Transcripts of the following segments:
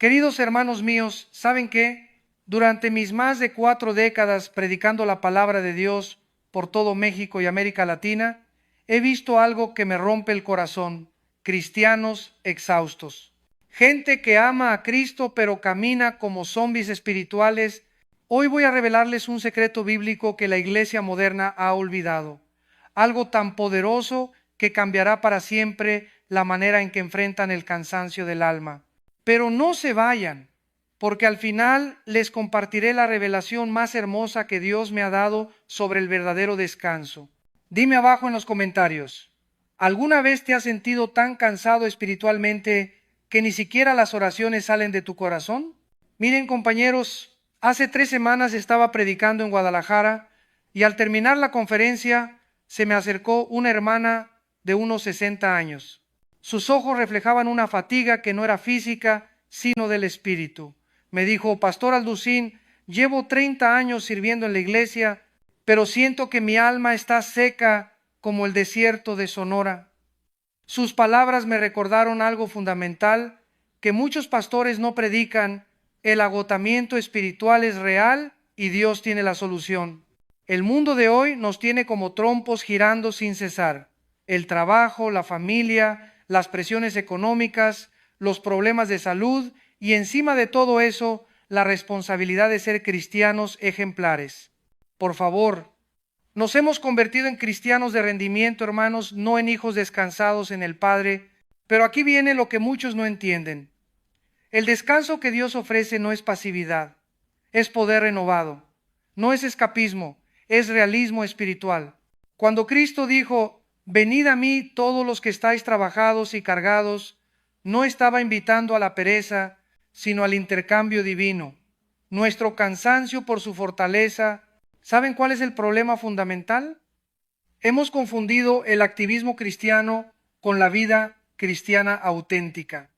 Queridos hermanos míos, ¿saben qué? Durante mis más de 4 décadas predicando la palabra de Dios por todo México y América Latina, he visto algo que me rompe el corazón: cristianos exhaustos. Gente que ama a Cristo pero camina como zombies espirituales. Hoy voy a revelarles un secreto bíblico que la iglesia moderna ha olvidado. Algo tan poderoso que cambiará para siempre la manera en que enfrentan el cansancio del alma. Pero no se vayan, porque al final les compartiré la revelación más hermosa que Dios me ha dado sobre el verdadero descanso. Dime abajo en los comentarios, ¿alguna vez te has sentido tan cansado espiritualmente que ni siquiera las oraciones salen de tu corazón? Miren, compañeros, hace 3 semanas estaba predicando en Guadalajara y al terminar la conferencia se me acercó una hermana de unos 60 años. Sus ojos reflejaban una fatiga que no era física, sino del espíritu. Me dijo: Pastor Alducín, llevo 30 años sirviendo en la iglesia, pero siento que mi alma está seca como el desierto de Sonora. Sus palabras me recordaron algo fundamental que muchos pastores no predican: el agotamiento espiritual es real y Dios tiene la solución. El mundo de hoy nos tiene como trompos girando sin cesar. El trabajo, la familia, las presiones económicas, los problemas de salud y encima de todo eso, la responsabilidad de ser cristianos ejemplares. Por favor, nos hemos convertido en cristianos de rendimiento, hermanos, no en hijos descansados en el Padre. Pero aquí viene lo que muchos no entienden. El descanso que Dios ofrece no es pasividad, es poder renovado. No es escapismo, es realismo espiritual. Cuando Cristo dijo: venid a mí todos los que estáis trabajados y cargados, no estaba invitando a la pereza, sino al intercambio divino. Nuestro cansancio por su fortaleza. ¿Saben cuál es el problema fundamental? Hemos confundido el activismo cristiano con la vida cristiana auténtica.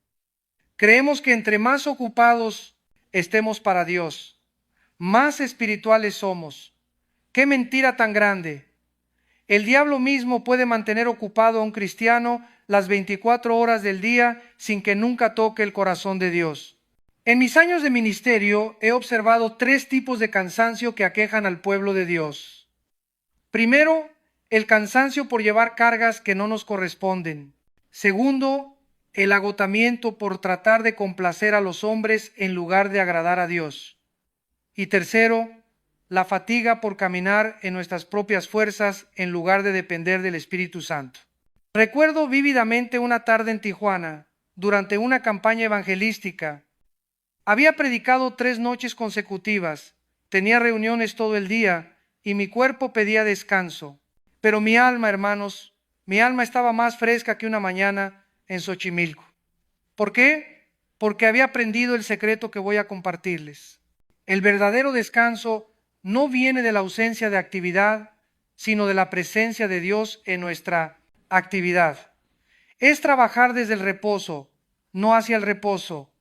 Creemos que entre más ocupados estemos para Dios, más espirituales somos. ¡Qué mentira tan grande! El diablo mismo puede mantener ocupado a un cristiano las 24 horas del día sin que nunca toque el corazón de Dios. En mis años de ministerio he observado 3 tipos de cansancio que aquejan al pueblo de Dios. Primero, el cansancio por llevar cargas que no nos corresponden. Segundo, el agotamiento por tratar de complacer a los hombres en lugar de agradar a Dios. Y tercero, la fatiga por caminar en nuestras propias fuerzas en lugar de depender del Espíritu Santo. Recuerdo vívidamente una tarde en Tijuana, durante una campaña evangelística. Había predicado 3 noches consecutivas, tenía reuniones todo el día y mi cuerpo pedía descanso. Pero mi alma, hermanos, mi alma estaba más fresca que una mañana en Xochimilco. ¿Por qué? Porque había aprendido el secreto que voy a compartirles. El verdadero descanso no viene de la ausencia de actividad, sino de la presencia de Dios en nuestra actividad. Es trabajar desde el reposo, no hacia el reposo.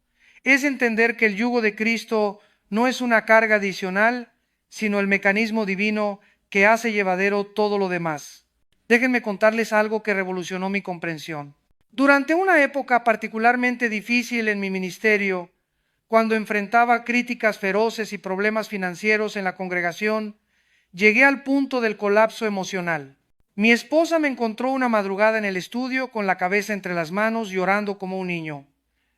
Es entender que el yugo de Cristo no es una carga adicional, sino el mecanismo divino que hace llevadero todo lo demás. Déjenme contarles algo que revolucionó mi comprensión. Durante una época particularmente difícil en mi ministerio, cuando enfrentaba críticas feroces y problemas financieros en la congregación, llegué al punto del colapso emocional. Mi esposa me encontró una madrugada en el estudio con la cabeza entre las manos, llorando como un niño.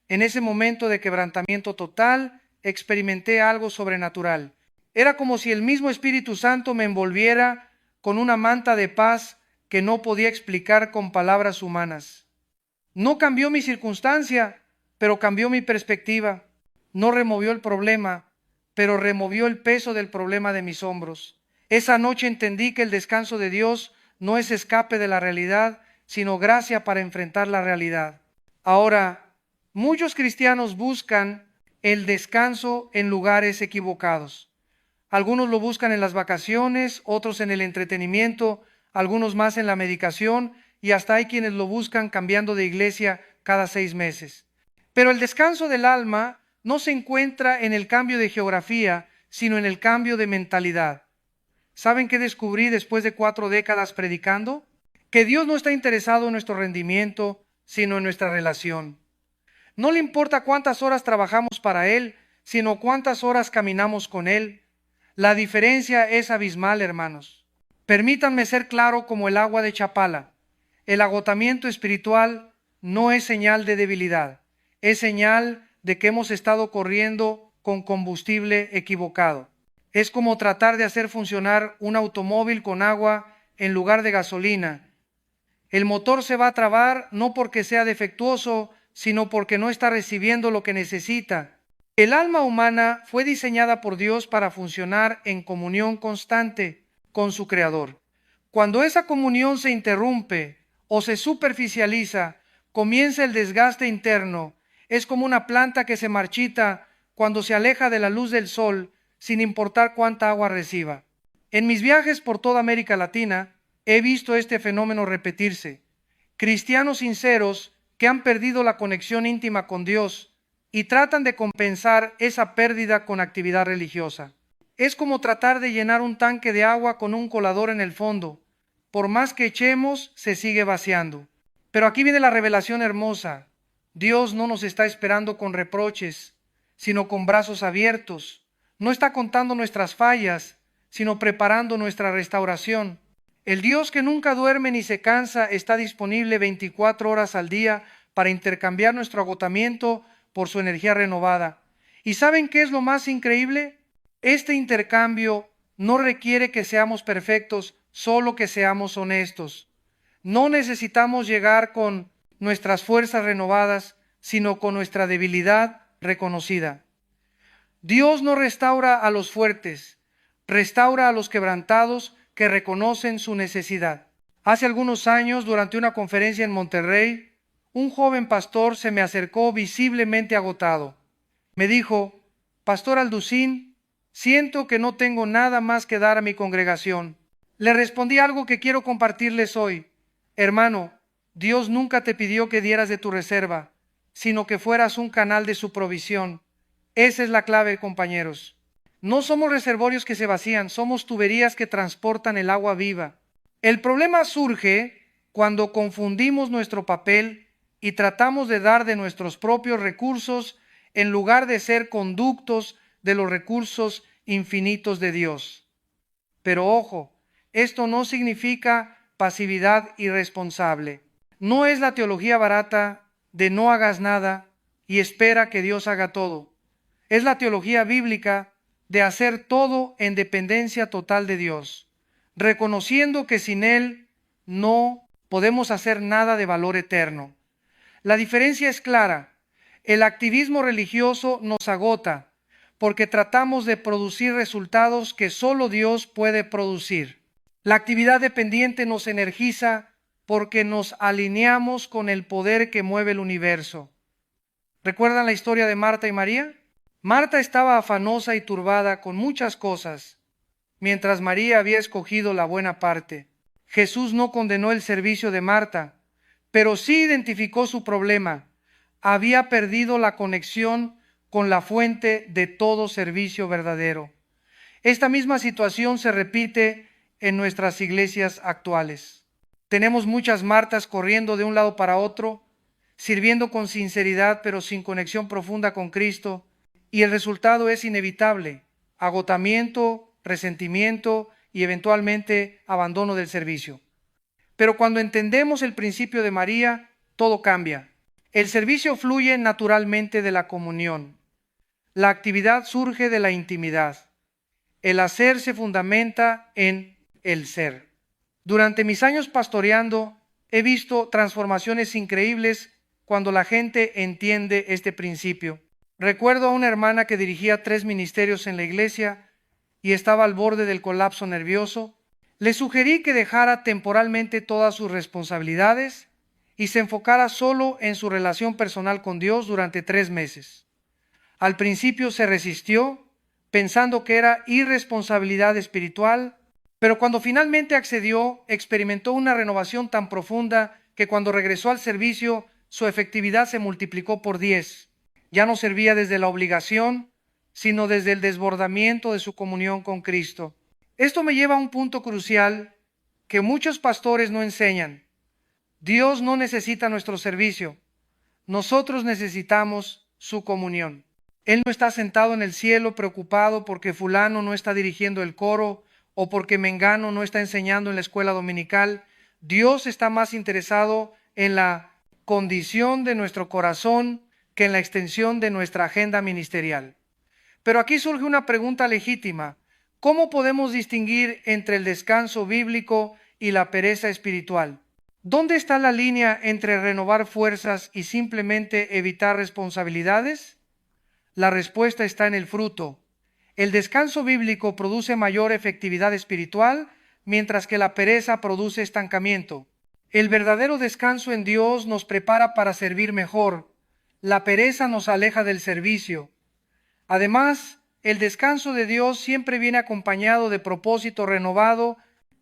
En ese momento de quebrantamiento total, experimenté algo sobrenatural. Era como si el mismo Espíritu Santo me envolviera con una manta de paz que no podía explicar con palabras humanas. No cambió mi circunstancia, pero cambió mi perspectiva. No removió el problema, pero removió el peso del problema de mis hombros. Esa noche entendí que el descanso de Dios no es escape de la realidad, sino gracia para enfrentar la realidad. Ahora, muchos cristianos buscan el descanso en lugares equivocados. Algunos lo buscan en las vacaciones, otros en el entretenimiento, algunos más en la medicación, y hasta hay quienes lo buscan cambiando de iglesia cada 6 meses. Pero el descanso del alma no se encuentra en el cambio de geografía, sino en el cambio de mentalidad. ¿Saben qué descubrí después de 4 décadas predicando? Que Dios no está interesado en nuestro rendimiento, sino en nuestra relación. No le importa cuántas horas trabajamos para Él, sino cuántas horas caminamos con Él. La diferencia es abismal, hermanos. Permítanme ser claro como el agua de Chapala. El agotamiento espiritual no es señal de debilidad, es señal de que hemos estado corriendo con combustible equivocado. Es como tratar de hacer funcionar un automóvil con agua en lugar de gasolina. El motor se va a trabar no porque sea defectuoso, sino porque no está recibiendo lo que necesita. El alma humana fue diseñada por Dios para funcionar en comunión constante con su Creador. Cuando esa comunión se interrumpe o se superficializa, comienza el desgaste interno. Es como una planta que se marchita cuando se aleja de la luz del sol, sin importar cuánta agua reciba. En mis viajes por toda América Latina, he visto este fenómeno repetirse. Cristianos sinceros que han perdido la conexión íntima con Dios y tratan de compensar esa pérdida con actividad religiosa. Es como tratar de llenar un tanque de agua con un colador en el fondo. Por más que echemos, se sigue vaciando. Pero aquí viene la revelación hermosa. Dios no nos está esperando con reproches, sino con brazos abiertos. No está contando nuestras fallas, sino preparando nuestra restauración. El Dios que nunca duerme ni se cansa está disponible 24 horas al día para intercambiar nuestro agotamiento por su energía renovada. ¿Y saben qué es lo más increíble? Este intercambio no requiere que seamos perfectos, solo que seamos honestos. No necesitamos llegar con nuestras fuerzas renovadas, sino con nuestra debilidad reconocida. Dios no restaura a los fuertes, restaura a los quebrantados que reconocen su necesidad. Hace algunos años, durante una conferencia en Monterrey, un joven pastor se me acercó visiblemente agotado. Me dijo: Pastor Alducín, siento que no tengo nada más que dar a mi congregación. Le respondí algo que quiero compartirles hoy. Hermano, Dios nunca te pidió que dieras de tu reserva, sino que fueras un canal de su provisión. Esa es la clave, compañeros. No somos reservorios que se vacían, somos tuberías que transportan el agua viva. El problema surge cuando confundimos nuestro papel y tratamos de dar de nuestros propios recursos en lugar de ser conductos de los recursos infinitos de Dios. Pero ojo, esto no significa pasividad irresponsable. No es la teología barata de no hagas nada y espera que Dios haga todo. Es la teología bíblica de hacer todo en dependencia total de Dios, reconociendo que sin Él no podemos hacer nada de valor eterno. La diferencia es clara. El activismo religioso nos agota porque tratamos de producir resultados que solo Dios puede producir. La actividad dependiente nos energiza porque nos alineamos con el poder que mueve el universo. ¿Recuerdan la historia de Marta y María? Marta estaba afanosa y turbada con muchas cosas, mientras María había escogido la buena parte. Jesús no condenó el servicio de Marta, pero sí identificó su problema. Había perdido la conexión con la fuente de todo servicio verdadero. Esta misma situación se repite en nuestras iglesias actuales. Tenemos muchas Martas corriendo de un lado para otro, sirviendo con sinceridad pero sin conexión profunda con Cristo, y el resultado es inevitable: agotamiento, resentimiento y eventualmente abandono del servicio. Pero cuando entendemos el principio de María, todo cambia. El servicio fluye naturalmente de la comunión. La actividad surge de la intimidad. El hacer se fundamenta en el ser. Durante mis años pastoreando, he visto transformaciones increíbles cuando la gente entiende este principio. Recuerdo a una hermana que dirigía 3 ministerios en la iglesia y estaba al borde del colapso nervioso. Le sugerí que dejara temporalmente todas sus responsabilidades y se enfocara solo en su relación personal con Dios durante 3 meses. Al principio se resistió, pensando que era irresponsabilidad espiritual, pero cuando finalmente accedió, experimentó una renovación tan profunda que cuando regresó al servicio, su efectividad se multiplicó por 10. Ya no servía desde la obligación, sino desde el desbordamiento de su comunión con Cristo. Esto me lleva a un punto crucial que muchos pastores no enseñan. Dios no necesita nuestro servicio. Nosotros necesitamos su comunión. Él no está sentado en el cielo preocupado porque fulano no está dirigiendo el coro o porque mengano no está enseñando en la escuela dominical. Dios está más interesado en la condición de nuestro corazón que en la extensión de nuestra agenda ministerial. Pero aquí surge una pregunta legítima. ¿Cómo podemos distinguir entre el descanso bíblico y la pereza espiritual? ¿Dónde está la línea entre renovar fuerzas y simplemente evitar responsabilidades? La respuesta está en el fruto. El descanso bíblico produce mayor efectividad espiritual, mientras que la pereza produce estancamiento. El verdadero descanso en Dios nos prepara para servir mejor. La pereza nos aleja del servicio. Además, el descanso de Dios siempre viene acompañado de propósito renovado.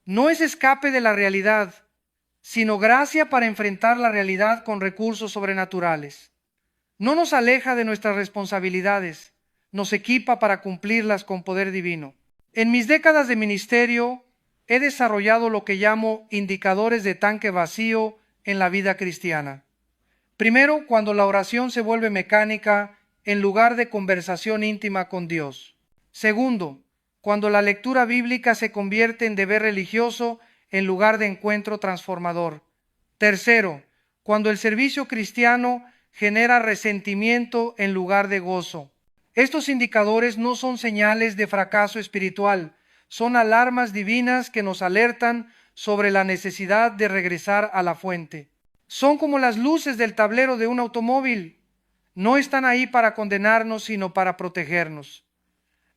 No es escape de la realidad, sino gracia para enfrentar la realidad con recursos sobrenaturales. No nos aleja de nuestras responsabilidades, nos equipa para cumplirlas con poder divino. En mis décadas de ministerio he desarrollado lo que llamo indicadores de tanque vacío en la vida cristiana. Primero, cuando la oración se vuelve mecánica en lugar de conversación íntima con Dios. Segundo, cuando la lectura bíblica se convierte en deber religioso en lugar de encuentro transformador. Tercero, cuando el servicio cristiano genera resentimiento en lugar de gozo. Estos indicadores no son señales de fracaso espiritual, son alarmas divinas que nos alertan sobre la necesidad de regresar a la fuente. Son como las luces del tablero de un automóvil. No están ahí para condenarnos, sino para protegernos.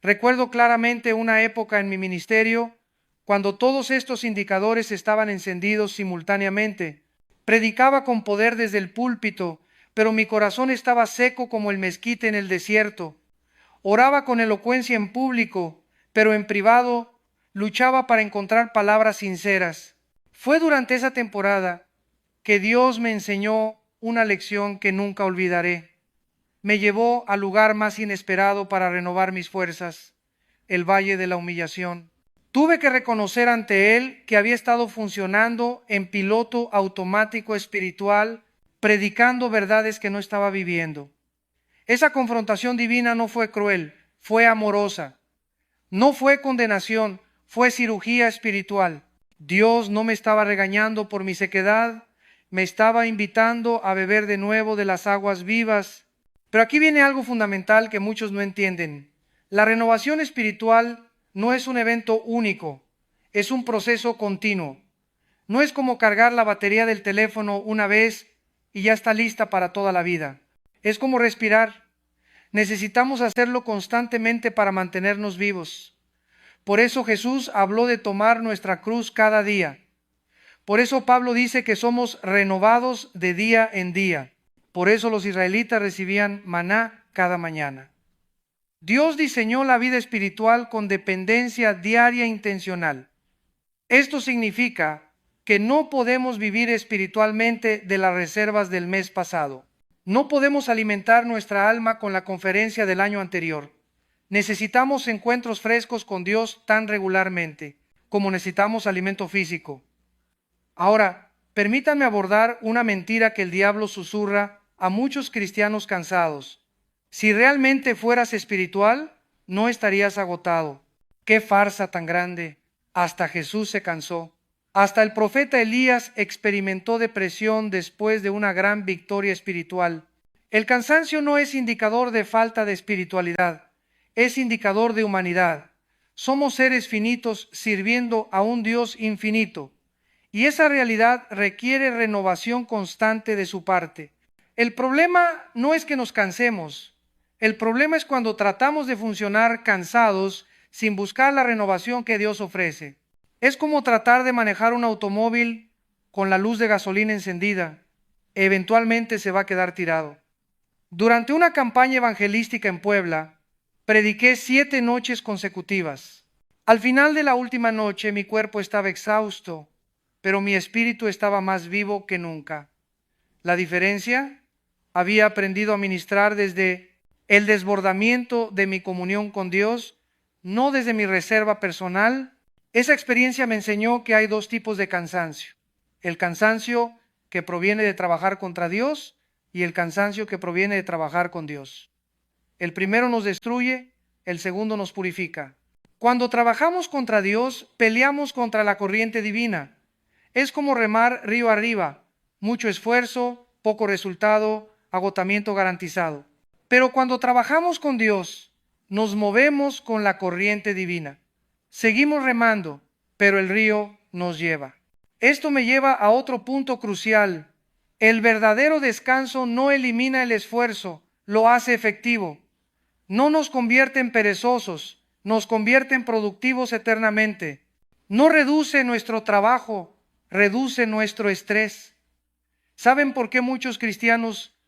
Recuerdo claramente una época en mi ministerio cuando todos estos indicadores estaban encendidos simultáneamente. Predicaba con poder desde el púlpito, pero mi corazón estaba seco como el mezquite en el desierto. Oraba con elocuencia en público, pero en privado luchaba para encontrar palabras sinceras. Fue durante esa temporada que Dios me enseñó una lección que nunca olvidaré. Me llevó al lugar más inesperado para renovar mis fuerzas, el Valle de la Humillación. Tuve que reconocer ante Él que había estado funcionando en piloto automático espiritual, predicando verdades que no estaba viviendo. Esa confrontación divina no fue cruel, fue amorosa. No fue condenación, fue cirugía espiritual. Dios no me estaba regañando por mi sequedad, me estaba invitando a beber de nuevo de las aguas vivas. Pero aquí viene algo fundamental que muchos no entienden. La renovación espiritual no es un evento único, es un proceso continuo. No es como cargar la batería del teléfono una vez y ya está lista para toda la vida. Es como respirar. Necesitamos hacerlo constantemente para mantenernos vivos. Por eso Jesús habló de tomar nuestra cruz cada día. Por eso Pablo dice que somos renovados de día en día. Por eso los israelitas recibían maná cada mañana. Dios diseñó la vida espiritual con dependencia diaria e intencional. Esto significa que no podemos vivir espiritualmente de las reservas del mes pasado. No podemos alimentar nuestra alma con la conferencia del año anterior. Necesitamos encuentros frescos con Dios tan regularmente como necesitamos alimento físico. Ahora, permítanme abordar una mentira que el diablo susurra a muchos cristianos cansados. Si realmente fueras espiritual, no estarías agotado. ¡Qué farsa tan grande! Hasta Jesús se cansó. Hasta el profeta Elías experimentó depresión después de una gran victoria espiritual. El cansancio no es indicador de falta de espiritualidad, es indicador de humanidad. Somos seres finitos sirviendo a un Dios infinito, y esa realidad requiere renovación constante de su parte. El problema no es que nos cansemos. El problema es cuando tratamos de funcionar cansados sin buscar la renovación que Dios ofrece. Es como tratar de manejar un automóvil con la luz de gasolina encendida. Eventualmente se va a quedar tirado. Durante una campaña evangelística en Puebla, prediqué 7 noches consecutivas. Al final de la última noche mi cuerpo estaba exhausto, pero mi espíritu estaba más vivo que nunca. ¿La diferencia? Había aprendido a ministrar desde el desbordamiento de mi comunión con Dios, no desde mi reserva personal. Esa experiencia me enseñó que hay 2 tipos de cansancio. El cansancio que proviene de trabajar contra Dios y el cansancio que proviene de trabajar con Dios. El primero nos destruye, el segundo nos purifica. Cuando trabajamos contra Dios, peleamos contra la corriente divina. Es como remar río arriba, mucho esfuerzo, poco resultado, agotamiento garantizado. Pero cuando trabajamos con Dios, nos movemos con la corriente divina. Seguimos remando, pero el río nos lleva. Esto me lleva a otro punto crucial. El verdadero descanso no elimina el esfuerzo, lo hace efectivo. No nos convierte en perezosos, nos convierte en productivos eternamente. No reduce nuestro trabajo, reduce nuestro estrés. ¿Saben por qué muchos cristianos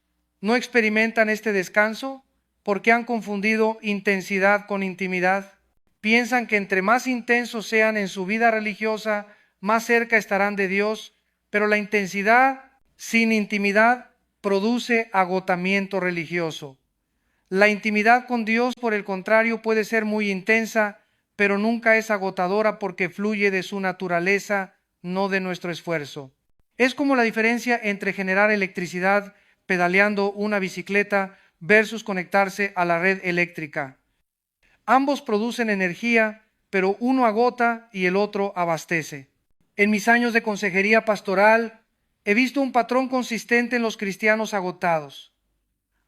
no experimentan este descanso? Porque han confundido intensidad con intimidad. Piensan que entre más intensos sean en su vida religiosa, más cerca estarán de Dios, pero la intensidad sin intimidad produce agotamiento religioso. La intimidad con Dios, por el contrario, puede ser muy intensa, pero nunca es agotadora porque fluye de su naturaleza, no de nuestro esfuerzo. Es como la diferencia entre generar electricidad pedaleando una bicicleta versus conectarse a la red eléctrica. Ambos producen energía, pero uno agota y el otro abastece. En mis años de consejería pastoral, he visto un patrón consistente en los cristianos agotados.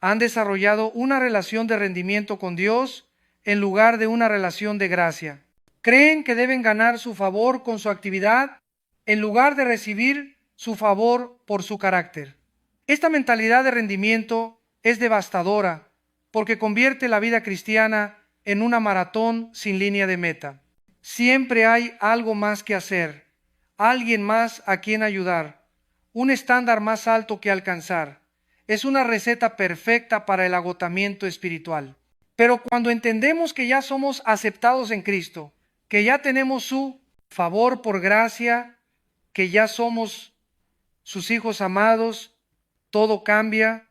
Han desarrollado una relación de rendimiento con Dios en lugar de una relación de gracia. Creen que deben ganar su favor con su actividad en lugar de recibir su favor por su carácter. Esta mentalidad de rendimiento es devastadora porque convierte la vida cristiana en una maratón sin línea de meta. Siempre hay algo más que hacer, alguien más a quien ayudar, un estándar más alto que alcanzar. Es una receta perfecta para el agotamiento espiritual. Pero cuando entendemos que ya somos aceptados en Cristo, que ya tenemos su favor por gracia, que ya somos sus hijos amados, todo cambia.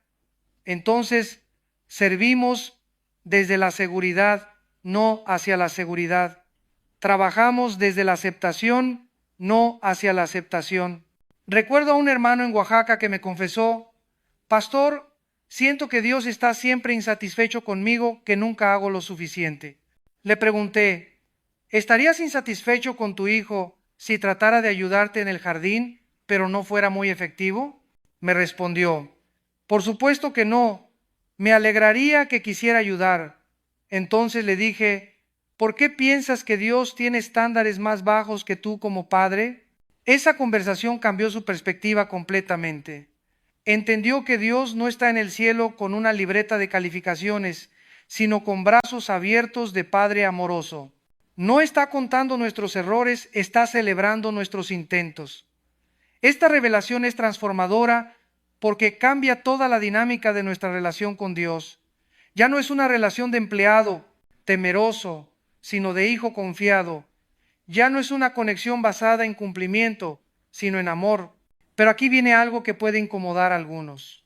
Entonces servimos desde la seguridad, no hacia la seguridad. Trabajamos desde la aceptación, no hacia la aceptación. Recuerdo a un hermano en Oaxaca que me confesó: Pastor, siento que Dios está siempre insatisfecho conmigo, que nunca hago lo suficiente. Le pregunté: ¿estarías insatisfecho con tu hijo si tratara de ayudarte en el jardín, pero no fuera muy efectivo? Me respondió: por supuesto que no, me alegraría que quisiera ayudar. Entonces le dije: ¿por qué piensas que Dios tiene estándares más bajos que tú como padre? Esa conversación cambió su perspectiva completamente. Entendió que Dios no está en el cielo con una libreta de calificaciones, sino con brazos abiertos de Padre amoroso. No está contando nuestros errores, está celebrando nuestros intentos. Esta revelación es transformadora porque cambia toda la dinámica de nuestra relación con Dios. Ya no es una relación de empleado temeroso, sino de hijo confiado. Ya no es una conexión basada en cumplimiento, sino en amor. Pero aquí viene algo que puede incomodar a algunos.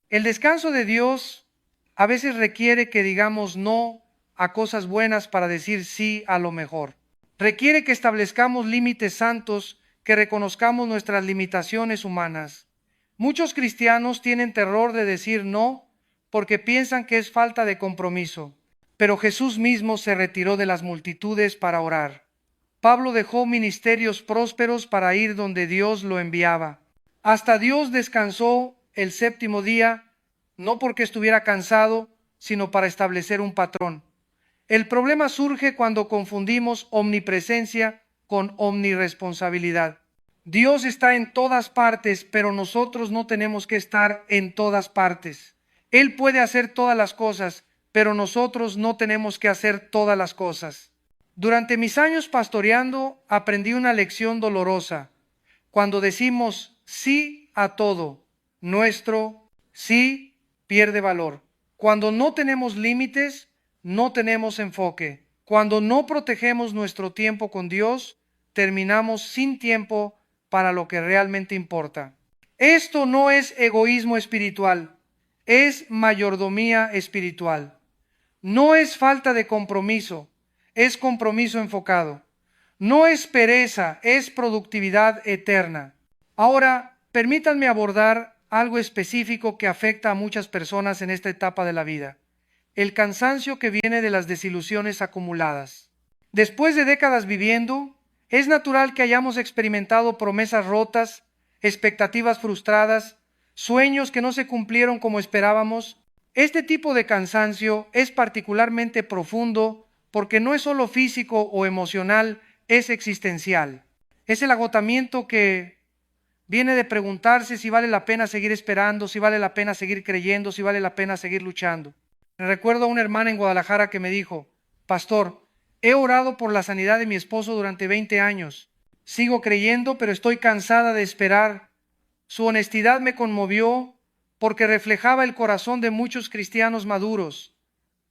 El descanso de Dios a veces requiere que digamos no a cosas buenas para decir sí a lo mejor. Requiere que establezcamos límites santos, que reconozcamos nuestras limitaciones humanas. Muchos cristianos tienen terror de decir no porque piensan que es falta de compromiso. Pero Jesús mismo se retiró de las multitudes para orar. Pablo dejó ministerios prósperos para ir donde Dios lo enviaba. Hasta Dios descansó el séptimo día, no porque estuviera cansado, sino para establecer un patrón. El problema surge cuando confundimos omnipresencia con omnirresponsabilidad. Dios está en todas partes, pero nosotros no tenemos que estar en todas partes. Él puede hacer todas las cosas, pero nosotros no tenemos que hacer todas las cosas. Durante mis años pastoreando aprendí una lección dolorosa. Cuando decimos sí a todo, nuestro sí pierde valor. Cuando no tenemos límites, no tenemos enfoque. Cuando no protegemos nuestro tiempo con Dios, terminamos sin tiempo para lo que realmente importa. Esto no es egoísmo espiritual, es mayordomía espiritual. No es falta de compromiso, es compromiso enfocado. No es pereza, es productividad eterna. Ahora, permítanme abordar algo específico que afecta a muchas personas en esta etapa de la vida: el cansancio que viene de las desilusiones acumuladas. Después de décadas viviendo, es natural que hayamos experimentado promesas rotas, expectativas frustradas, sueños que no se cumplieron como esperábamos. Este tipo de cansancio es particularmente profundo porque no es solo físico o emocional, es existencial. Es el agotamiento que viene de preguntarse si vale la pena seguir esperando, si vale la pena seguir creyendo, si vale la pena seguir luchando. Me recuerdo a una hermana en Guadalajara que me dijo: pastor, he orado por la sanidad de mi esposo durante 20 años. Sigo creyendo, pero estoy cansada de esperar. Su honestidad me conmovió porque reflejaba el corazón de muchos cristianos maduros.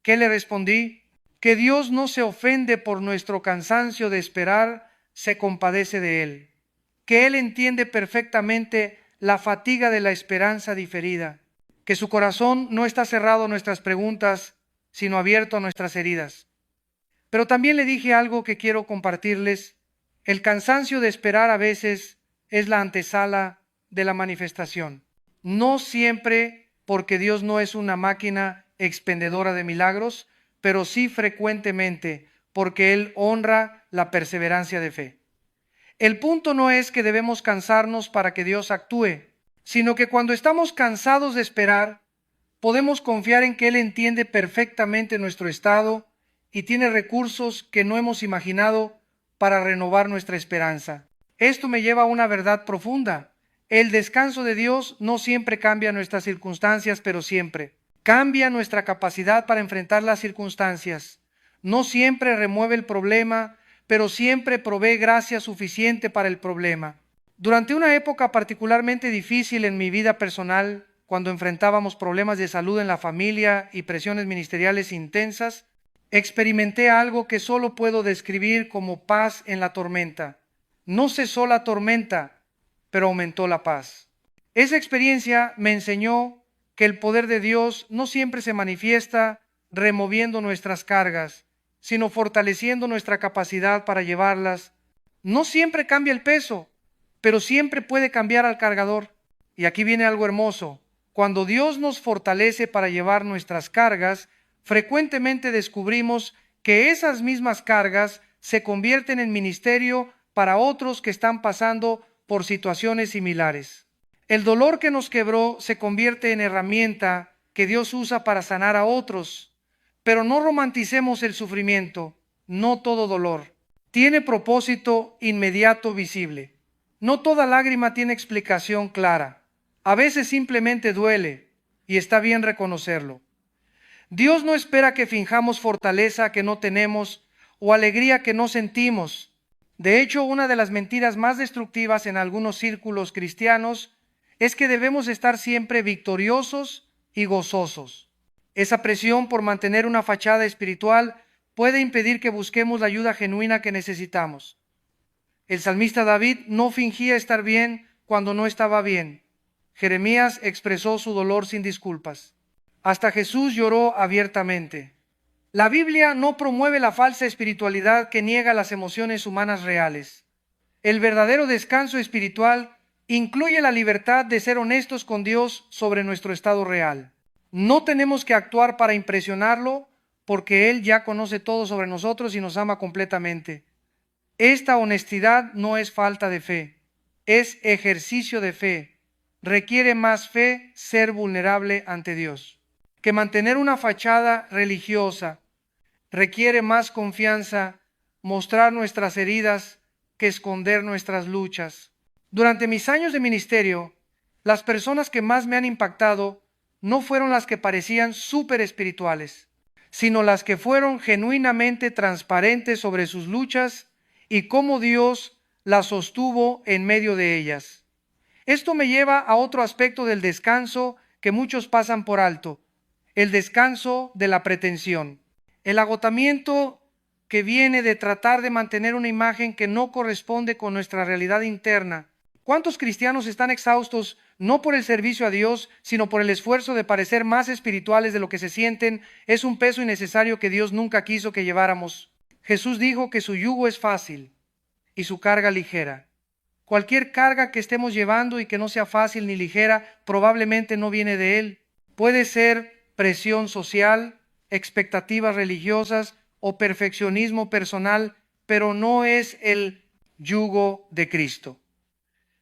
¿Qué le respondí? Que Dios no se ofende por nuestro cansancio de esperar, se compadece de él. Que Él entiende perfectamente la fatiga de la esperanza diferida. Que su corazón no está cerrado a nuestras preguntas, sino abierto a nuestras heridas. Pero también le dije algo que quiero compartirles. El cansancio de esperar a veces es la antesala de la manifestación. No siempre, porque Dios no es una máquina expendedora de milagros, pero sí frecuentemente, porque Él honra la perseverancia de fe. El punto no es que debemos cansarnos para que Dios actúe, sino que cuando estamos cansados de esperar, podemos confiar en que Él entiende perfectamente nuestro estado y tiene recursos que no hemos imaginado para renovar nuestra esperanza. Esto me lleva a una verdad profunda. El descanso de Dios no siempre cambia nuestras circunstancias, pero siempre cambia nuestra capacidad para enfrentar las circunstancias. No siempre remueve el problema, pero siempre provee gracia suficiente para el problema. Durante una época particularmente difícil en mi vida personal, cuando enfrentábamos problemas de salud en la familia y presiones ministeriales intensas, experimenté algo que solo puedo describir como paz en la tormenta. No cesó la tormenta, pero aumentó la paz. Esa experiencia me enseñó que el poder de Dios no siempre se manifiesta removiendo nuestras cargas, sino fortaleciendo nuestra capacidad para llevarlas. No siempre cambia el peso, pero siempre puede cambiar al cargador. Y aquí viene algo hermoso. Cuando Dios nos fortalece para llevar nuestras cargas, frecuentemente descubrimos que esas mismas cargas se convierten en ministerio para otros que están pasando por situaciones similares. El dolor que nos quebró se convierte en herramienta que Dios usa para sanar a otros. Pero no romanticemos el sufrimiento. No todo dolor tiene propósito inmediato visible. No toda lágrima tiene explicación clara. A veces simplemente duele y está bien reconocerlo. Dios no espera que finjamos fortaleza que no tenemos o alegría que no sentimos. De hecho, una de las mentiras más destructivas en algunos círculos cristianos es que debemos estar siempre victoriosos y gozosos. Esa presión por mantener una fachada espiritual puede impedir que busquemos la ayuda genuina que necesitamos. El salmista David no fingía estar bien cuando no estaba bien. Jeremías expresó su dolor sin disculpas. Hasta Jesús lloró abiertamente. La Biblia no promueve la falsa espiritualidad que niega las emociones humanas reales. El verdadero descanso espiritual incluye la libertad de ser honestos con Dios sobre nuestro estado real. No tenemos que actuar para impresionarlo, porque Él ya conoce todo sobre nosotros y nos ama completamente. Esta honestidad no es falta de fe, es ejercicio de fe. Requiere más fe ser vulnerable ante Dios que mantener una fachada religiosa. Requiere más confianza mostrar nuestras heridas que esconder nuestras luchas. Durante mis años de ministerio, las personas que más me han impactado no fueron las que parecían súper espirituales, sino las que fueron genuinamente transparentes sobre sus luchas y cómo Dios las sostuvo en medio de ellas. Esto me lleva a otro aspecto del descanso que muchos pasan por alto: el descanso de la pretensión. El agotamiento que viene de tratar de mantener una imagen que no corresponde con nuestra realidad interna. ¿Cuántos cristianos están exhaustos no por el servicio a Dios, sino por el esfuerzo de parecer más espirituales de lo que se sienten? Es un peso innecesario que Dios nunca quiso que lleváramos. Jesús dijo que su yugo es fácil y su carga ligera. Cualquier carga que estemos llevando y que no sea fácil ni ligera, probablemente no viene de Él. Puede ser presión social, expectativas religiosas o perfeccionismo personal, pero no es el yugo de Cristo.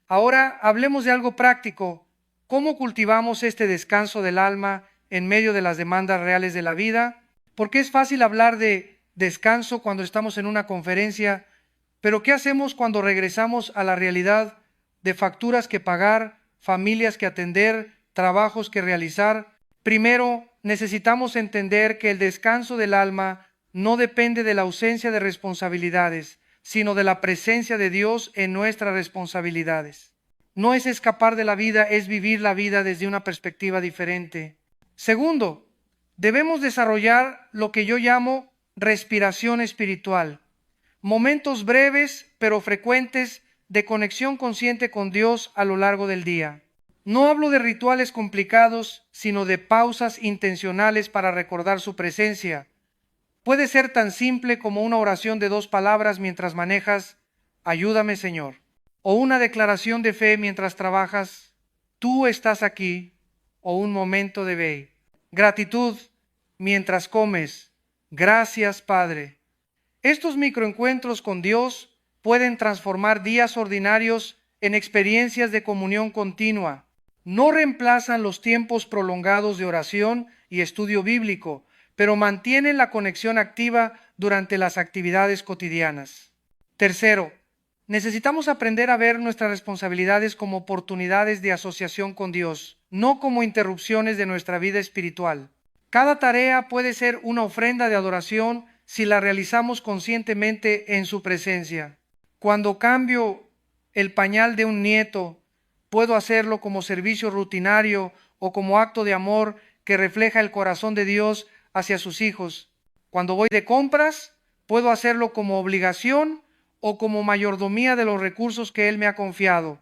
Ahora hablemos de algo práctico. ¿Cómo cultivamos este descanso del alma en medio de las demandas reales de la vida? Porque es fácil hablar de descanso cuando estamos en una conferencia, pero ¿qué hacemos cuando regresamos a la realidad de facturas que pagar, familias que atender, trabajos que realizar? Primero, necesitamos entender que el descanso del alma no depende de la ausencia de responsabilidades, sino de la presencia de Dios en nuestras responsabilidades. No es escapar de la vida, es vivir la vida desde una perspectiva diferente. Segundo, debemos desarrollar lo que yo llamo respiración espiritual. Momentos breves pero frecuentes de conexión consciente con Dios a lo largo del día. No hablo de rituales complicados, sino de pausas intencionales para recordar su presencia. Puede ser tan simple como una oración de 2 palabras mientras manejas, ayúdame Señor, o una declaración de fe mientras trabajas, tú estás aquí, o un momento de ve. Gratitud mientras comes, gracias Padre. Estos microencuentros con Dios pueden transformar días ordinarios en experiencias de comunión continua. No reemplazan los tiempos prolongados de oración y estudio bíblico, pero mantienen la conexión activa durante las actividades cotidianas. Tercero, necesitamos aprender a ver nuestras responsabilidades como oportunidades de asociación con Dios, no como interrupciones de nuestra vida espiritual. Cada tarea puede ser una ofrenda de adoración si la realizamos conscientemente en su presencia. Cuando cambio el pañal de un nieto, puedo hacerlo como servicio rutinario o como acto de amor que refleja el corazón de Dios hacia sus hijos. Cuando voy de compras, puedo hacerlo como obligación o como mayordomía de los recursos que Él me ha confiado.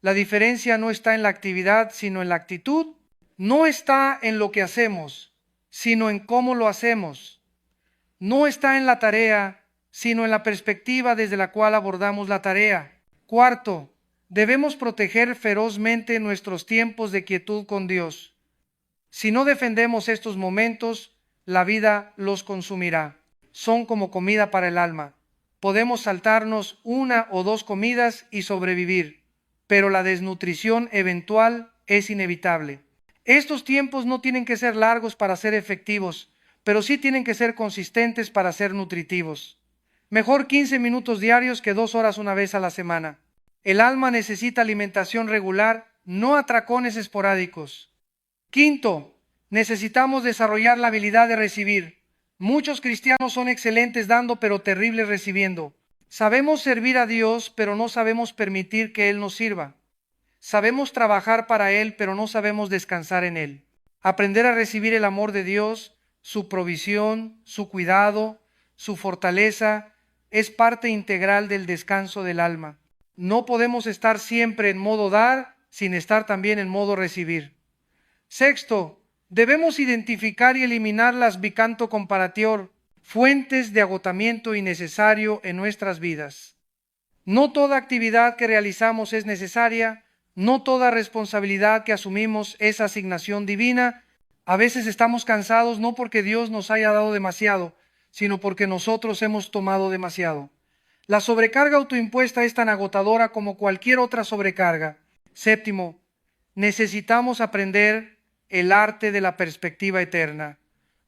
La diferencia no está en la actividad, sino en la actitud. No está en lo que hacemos, sino en cómo lo hacemos. No está en la tarea, sino en la perspectiva desde la cual abordamos la tarea. Cuarto, debemos proteger ferozmente nuestros tiempos de quietud con Dios. Si no defendemos estos momentos, la vida los consumirá. Son como comida para el alma. Podemos saltarnos 1 o 2 comidas y sobrevivir, pero la desnutrición eventual es inevitable. Estos tiempos no tienen que ser largos para ser efectivos, pero sí tienen que ser consistentes para ser nutritivos. Mejor 15 minutos diarios que 2 horas una vez a la semana. El alma necesita alimentación regular, no atracones esporádicos. Quinto, necesitamos desarrollar la habilidad de recibir. Muchos cristianos son excelentes dando, pero terribles recibiendo. Sabemos servir a Dios, pero no sabemos permitir que Él nos sirva. Sabemos trabajar para Él, pero no sabemos descansar en Él. Aprender a recibir el amor de Dios, su provisión, su cuidado, su fortaleza, es parte integral del descanso del alma. No podemos estar siempre en modo dar sin estar también en modo recibir. Sexto, debemos identificar y eliminar las bicanto comparatior, fuentes de agotamiento innecesario en nuestras vidas. No toda actividad que realizamos es necesaria, no toda responsabilidad que asumimos es asignación divina. A veces estamos cansados no porque Dios nos haya dado demasiado, sino porque nosotros hemos tomado demasiado. La sobrecarga autoimpuesta es tan agotadora como cualquier otra sobrecarga. Séptimo, necesitamos aprender el arte de la perspectiva eterna.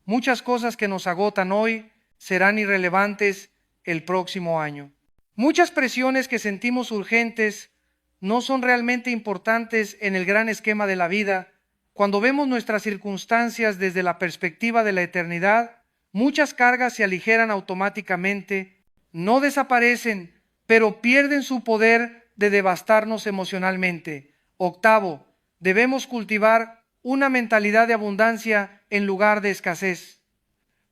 Muchas cosas que nos agotan hoy serán irrelevantes el próximo año. Muchas presiones que sentimos urgentes no son realmente importantes en el gran esquema de la vida. Cuando vemos nuestras circunstancias desde la perspectiva de la eternidad, muchas cargas se aligeran automáticamente, no desaparecen, pero pierden su poder de devastarnos emocionalmente. Octavo, debemos cultivar una mentalidad de abundancia en lugar de escasez.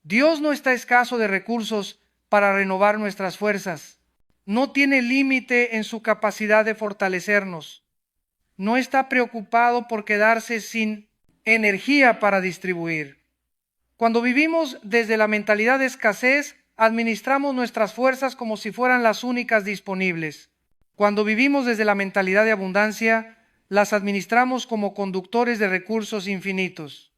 Dios no está escaso de recursos para renovar nuestras fuerzas. No tiene límite en su capacidad de fortalecernos. No está preocupado por quedarse sin energía para distribuir. Cuando vivimos desde la mentalidad de escasez, administramos nuestras fuerzas como si fueran las únicas disponibles. Cuando vivimos desde la mentalidad de abundancia, las administramos como conductores de recursos infinitos.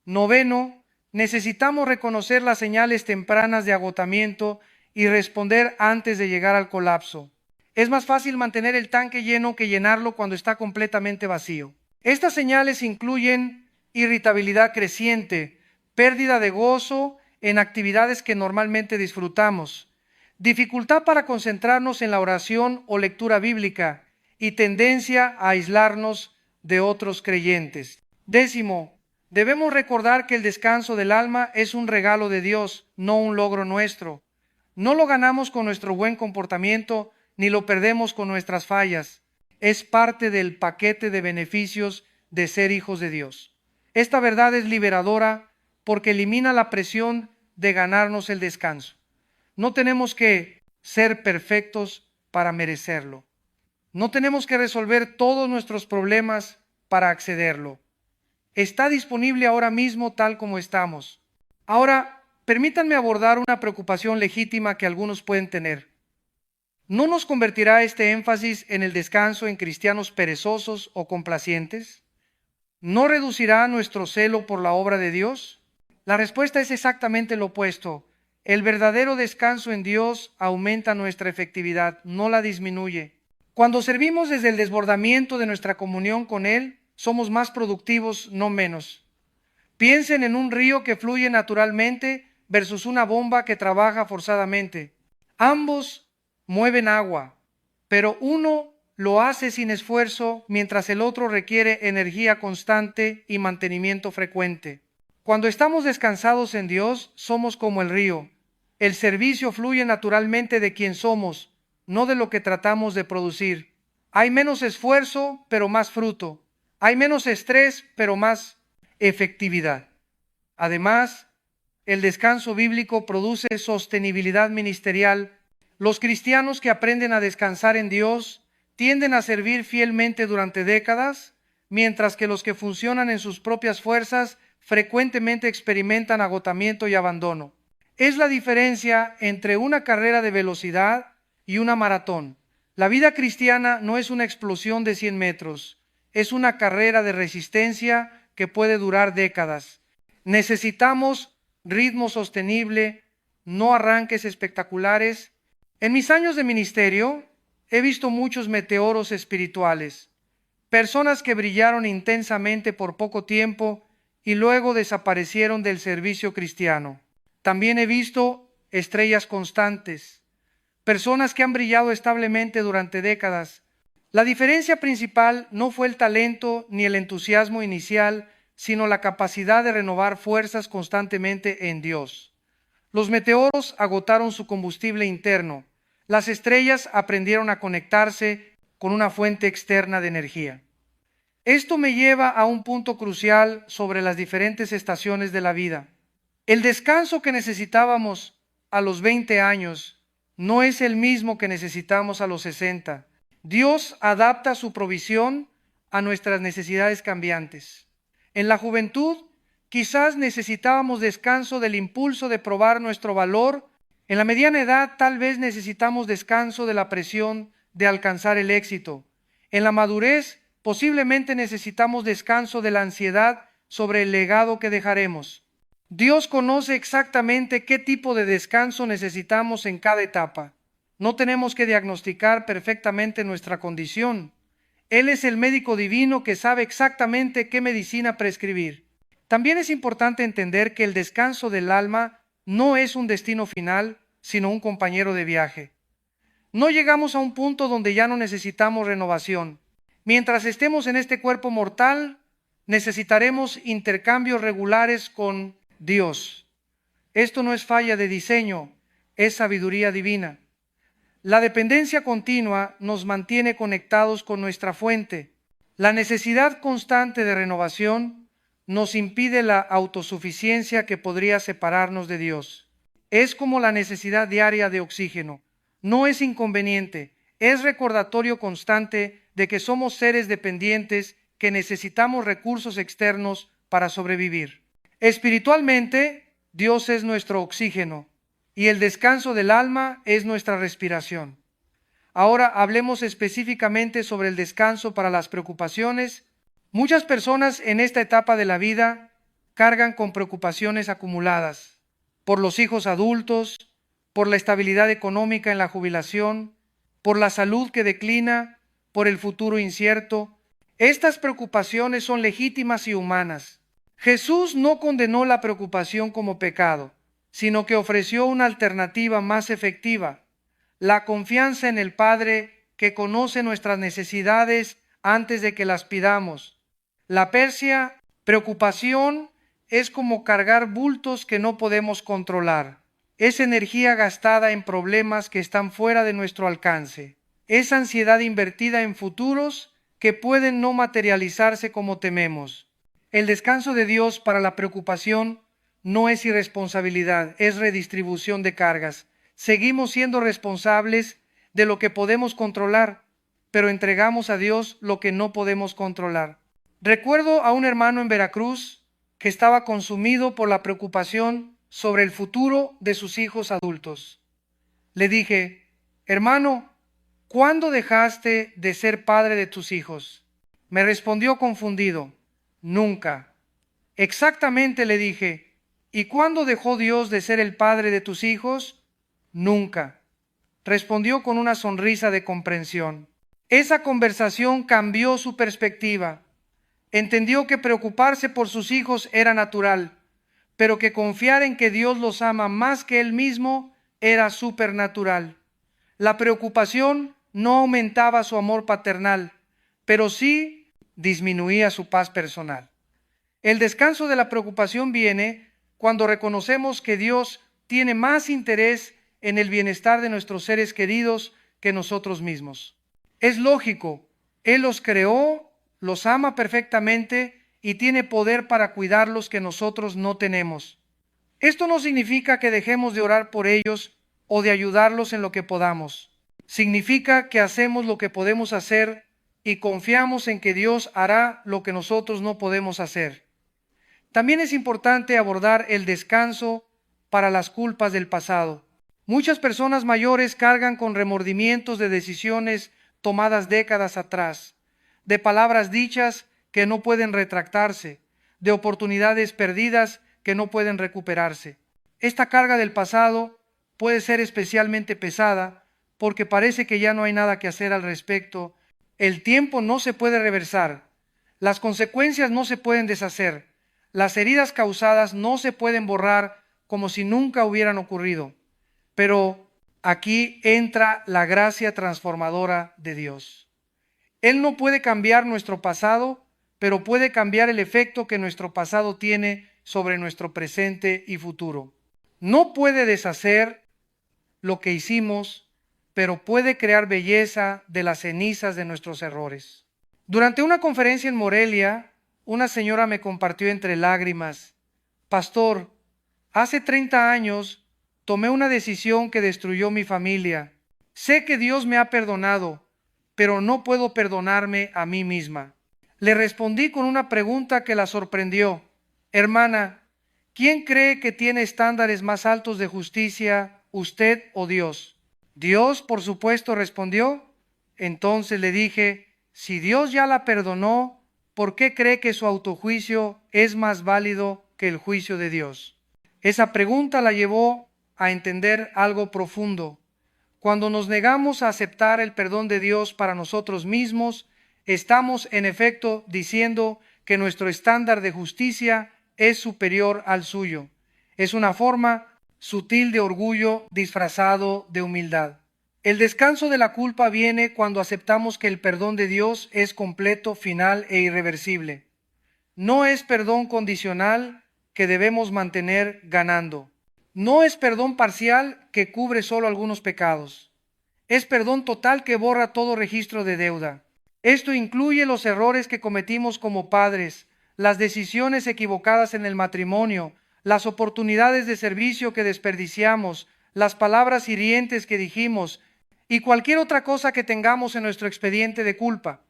Noveno, necesitamos reconocer las señales tempranas de agotamiento y responder antes de llegar al colapso. Es más fácil mantener el tanque lleno que llenarlo cuando está completamente vacío. Estas señales incluyen irritabilidad creciente, pérdida de gozo en actividades que normalmente disfrutamos, dificultad para concentrarnos en la oración o lectura bíblica y tendencia a aislarnos de otros creyentes. Décimo, debemos recordar que el descanso del alma es un regalo de Dios, no un logro nuestro. No lo ganamos con nuestro buen comportamiento, ni lo perdemos con nuestras fallas. Es parte del paquete de beneficios de ser hijos de Dios. Esta verdad es liberadora porque elimina la presión de ganarnos el descanso. No tenemos que ser perfectos para merecerlo. No tenemos que resolver todos nuestros problemas para accederlo. Está disponible ahora mismo tal como estamos. Ahora, permítanme abordar una preocupación legítima que algunos pueden tener. ¿No nos convertirá este énfasis en el descanso en cristianos perezosos o complacientes? ¿No reducirá nuestro celo por la obra de Dios? La respuesta es exactamente lo opuesto. El verdadero descanso en Dios aumenta nuestra efectividad, no la disminuye. Cuando servimos desde el desbordamiento de nuestra comunión con Él, somos más productivos, no menos. Piensen en un río que fluye naturalmente versus una bomba que trabaja forzadamente. Ambos mueven agua, pero uno lo hace sin esfuerzo mientras el otro requiere energía constante y mantenimiento frecuente. Cuando estamos descansados en Dios, somos como el río. El servicio fluye naturalmente de quien somos, no de lo que tratamos de producir. Hay menos esfuerzo, pero más fruto. Hay menos estrés, pero más efectividad. Además, el descanso bíblico produce sostenibilidad ministerial. Los cristianos que aprenden a descansar en Dios tienden a servir fielmente durante décadas, mientras que los que funcionan en sus propias fuerzas frecuentemente experimentan agotamiento y abandono. Es la diferencia entre una carrera de velocidad y una maratón. La vida cristiana no es una explosión de 100 metros, es una carrera de resistencia que puede durar décadas. Necesitamos ritmo sostenible, no arranques espectaculares. En mis años de ministerio he visto muchos meteoros espirituales, personas que brillaron intensamente por poco tiempo y luego desaparecieron del servicio cristiano. También he visto estrellas constantes, personas que han brillado establemente durante décadas. La diferencia principal no fue el talento ni el entusiasmo inicial, sino la capacidad de renovar fuerzas constantemente en Dios. Los meteoros agotaron su combustible interno. Las estrellas aprendieron a conectarse con una fuente externa de energía. Esto me lleva a un punto crucial sobre las diferentes estaciones de la vida. El descanso que necesitábamos a los 20 años no es el mismo que necesitamos a los 60. Dios adapta su provisión a nuestras necesidades cambiantes. En la juventud, quizás necesitábamos descanso del impulso de probar nuestro valor. En la mediana edad, tal vez necesitamos descanso de la presión de alcanzar el éxito. En la madurez, posiblemente necesitamos descanso de la ansiedad sobre el legado que dejaremos. Dios conoce exactamente qué tipo de descanso necesitamos en cada etapa. No tenemos que diagnosticar perfectamente nuestra condición. Él es el médico divino que sabe exactamente qué medicina prescribir. También es importante entender que el descanso del alma no es un destino final, sino un compañero de viaje. No llegamos a un punto donde ya no necesitamos renovación. Mientras estemos en este cuerpo mortal, necesitaremos intercambios regulares con Dios. Esto no es falla de diseño, es sabiduría divina. La dependencia continua nos mantiene conectados con nuestra fuente. La necesidad constante de renovación nos impide la autosuficiencia que podría separarnos de Dios. Es como la necesidad diaria de oxígeno. No es inconveniente, es recordatorio constante de que somos seres dependientes que necesitamos recursos externos para sobrevivir. Espiritualmente, Dios es nuestro oxígeno y el descanso del alma es nuestra respiración. Ahora hablemos específicamente sobre el descanso para las preocupaciones. Muchas personas en esta etapa de la vida cargan con preocupaciones acumuladas por los hijos adultos, por la estabilidad económica en la jubilación, por la salud que declina, por el futuro incierto. Estas preocupaciones son legítimas y humanas. Jesús no condenó la preocupación como pecado, sino que ofreció una alternativa más efectiva: la confianza en el Padre, que conoce nuestras necesidades antes de que las pidamos. La preocupación es como cargar bultos que no podemos controlar. Es energía gastada en problemas que están fuera de nuestro alcance. Es ansiedad invertida en futuros que pueden no materializarse como tememos. El descanso de Dios para la preocupación no es irresponsabilidad, es redistribución de cargas. Seguimos siendo responsables de lo que podemos controlar, pero entregamos a Dios lo que no podemos controlar. Recuerdo a un hermano en Veracruz que estaba consumido por la preocupación sobre el futuro de sus hijos adultos. Le dije: hermano, ¿cuándo dejaste de ser padre de tus hijos? Me respondió confundido: nunca. Exactamente, le dije. ¿Y cuándo dejó Dios de ser el padre de tus hijos? Nunca. Respondió con una sonrisa de comprensión. Esa conversación cambió su perspectiva. Entendió que preocuparse por sus hijos era natural, pero que confiar en que Dios los ama más que él mismo era supernatural. La preocupación no aumentaba su amor paternal, pero sí disminuía su paz personal. El descanso de la preocupación viene cuando reconocemos que Dios tiene más interés en el bienestar de nuestros seres queridos que nosotros mismos. Es lógico, Él los creó, los ama perfectamente y tiene poder para cuidarlos que nosotros no tenemos. Esto no significa que dejemos de orar por ellos o de ayudarlos en lo que podamos. Significa que hacemos lo que podemos hacer y confiamos en que Dios hará lo que nosotros no podemos hacer. También es importante abordar el descanso para las culpas del pasado. Muchas personas mayores cargan con remordimientos de decisiones tomadas décadas atrás, de palabras dichas que no pueden retractarse, de oportunidades perdidas que no pueden recuperarse. Esta carga del pasado puede ser especialmente pesada porque parece que ya no hay nada que hacer al respecto. El tiempo no se puede reversar, las consecuencias no se pueden deshacer, las heridas causadas no se pueden borrar como si nunca hubieran ocurrido. Pero aquí entra la gracia transformadora de Dios. Él no puede cambiar nuestro pasado, pero puede cambiar el efecto que nuestro pasado tiene sobre nuestro presente y futuro. No puede deshacer lo que hicimos, pero puede crear belleza de las cenizas de nuestros errores. Durante una conferencia en Morelia, una señora me compartió entre lágrimas: pastor, hace 30 años tomé una decisión que destruyó mi familia. Sé que Dios me ha perdonado, pero no puedo perdonarme a mí misma. Le respondí con una pregunta que la sorprendió: hermana, ¿quién cree que tiene estándares más altos de justicia, usted o Dios? Dios, por supuesto, respondió. Entonces le dije: si Dios ya la perdonó, ¿por qué cree que su autojuicio es más válido que el juicio de Dios? Esa pregunta la llevó a entender algo profundo. Cuando nos negamos a aceptar el perdón de Dios para nosotros mismos, estamos en efecto diciendo que nuestro estándar de justicia es superior al suyo. Es una forma sutil de orgullo disfrazado de humildad. El descanso de la culpa viene cuando aceptamos que el perdón de Dios es completo, final e irreversible. No es perdón condicional que debemos mantener ganando. No es perdón parcial que cubre solo algunos pecados. Es perdón total que borra todo registro de deuda. Esto incluye los errores que cometimos como padres, las decisiones equivocadas en el matrimonio, las oportunidades de servicio que desperdiciamos, las palabras hirientes que dijimos y cualquier otra cosa que tengamos en nuestro expediente de culpa.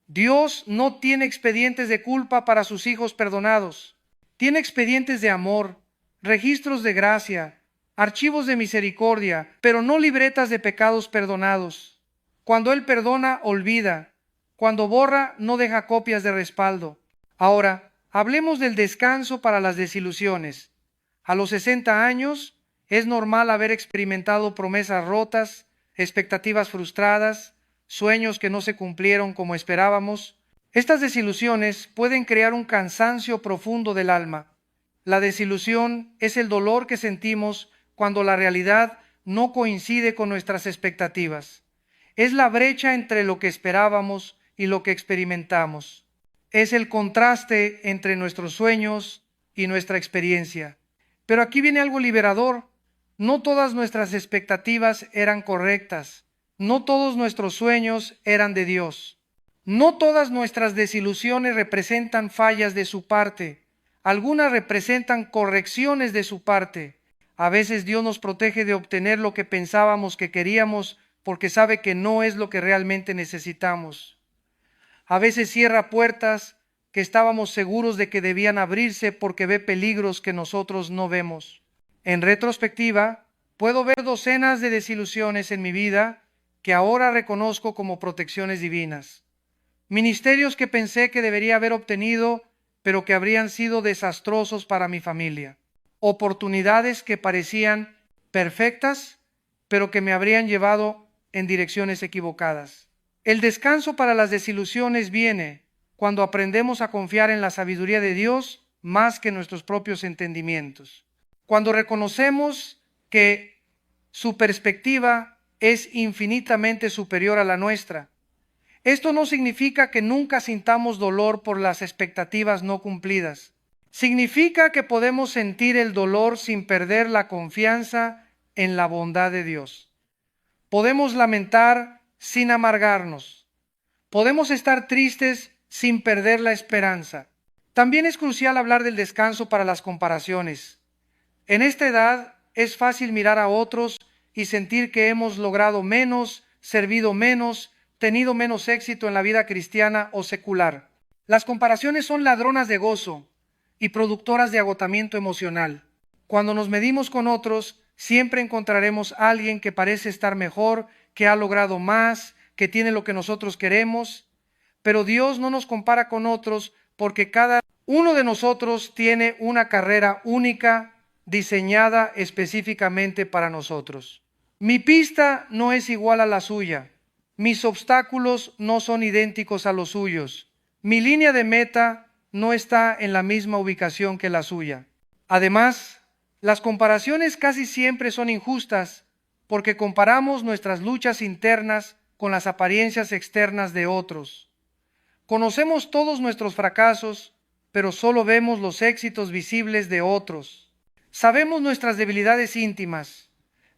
Dios no tiene expedientes de culpa para sus hijos perdonados. Tiene expedientes de amor, registros de gracia, archivos de misericordia, pero no libretas de pecados perdonados. Cuando Él perdona, olvida. Cuando borra, no deja copias de respaldo. Ahora, hablemos del descanso para las desilusiones. A los 60 años, es normal haber experimentado promesas rotas, expectativas frustradas, sueños que no se cumplieron como esperábamos. Estas desilusiones pueden crear un cansancio profundo del alma. La desilusión es el dolor que sentimos cuando la realidad no coincide con nuestras expectativas. Es la brecha entre lo que esperábamos y lo que experimentamos. Es el contraste entre nuestros sueños y nuestra experiencia. Pero aquí viene algo liberador. No todas nuestras expectativas eran correctas. No todos nuestros sueños eran de Dios. No todas nuestras desilusiones representan fallas de su parte. Algunas representan correcciones de su parte. A veces Dios nos protege de obtener lo que pensábamos que queríamos porque sabe que no es lo que realmente necesitamos. A veces cierra puertas que estábamos seguros de que debían abrirse porque ve peligros que nosotros no vemos. En retrospectiva, puedo ver docenas de desilusiones en mi vida que ahora reconozco como protecciones divinas. Ministerios que pensé que debería haber obtenido, pero que habrían sido desastrosos para mi familia. Oportunidades que parecían perfectas, pero que me habrían llevado en direcciones equivocadas. El descanso para las desilusiones viene cuando aprendemos a confiar en la sabiduría de Dios más que en nuestros propios entendimientos. Cuando reconocemos que su perspectiva es infinitamente superior a la nuestra. Esto no significa que nunca sintamos dolor por las expectativas no cumplidas. Significa que podemos sentir el dolor sin perder la confianza en la bondad de Dios. Podemos lamentar sin amargarnos. Podemos estar tristes sin perder la esperanza. También es crucial hablar del descanso para las comparaciones. En esta edad es fácil mirar a otros y sentir que hemos logrado menos, servido menos, tenido menos éxito en la vida cristiana o secular. Las comparaciones son ladronas de gozo y productoras de agotamiento emocional. Cuando nos medimos con otros, siempre encontraremos a alguien que parece estar mejor, que ha logrado más, que tiene lo que nosotros queremos. Pero Dios no nos compara con otros porque cada uno de nosotros tiene una carrera única, diseñada específicamente para nosotros. Mi pista no es igual a la suya. Mis obstáculos no son idénticos a los suyos. Mi línea de meta no está en la misma ubicación que la suya. Además, las comparaciones casi siempre son injustas porque comparamos nuestras luchas internas con las apariencias externas de otros. Conocemos todos nuestros fracasos, pero solo vemos los éxitos visibles de otros. Sabemos nuestras debilidades íntimas,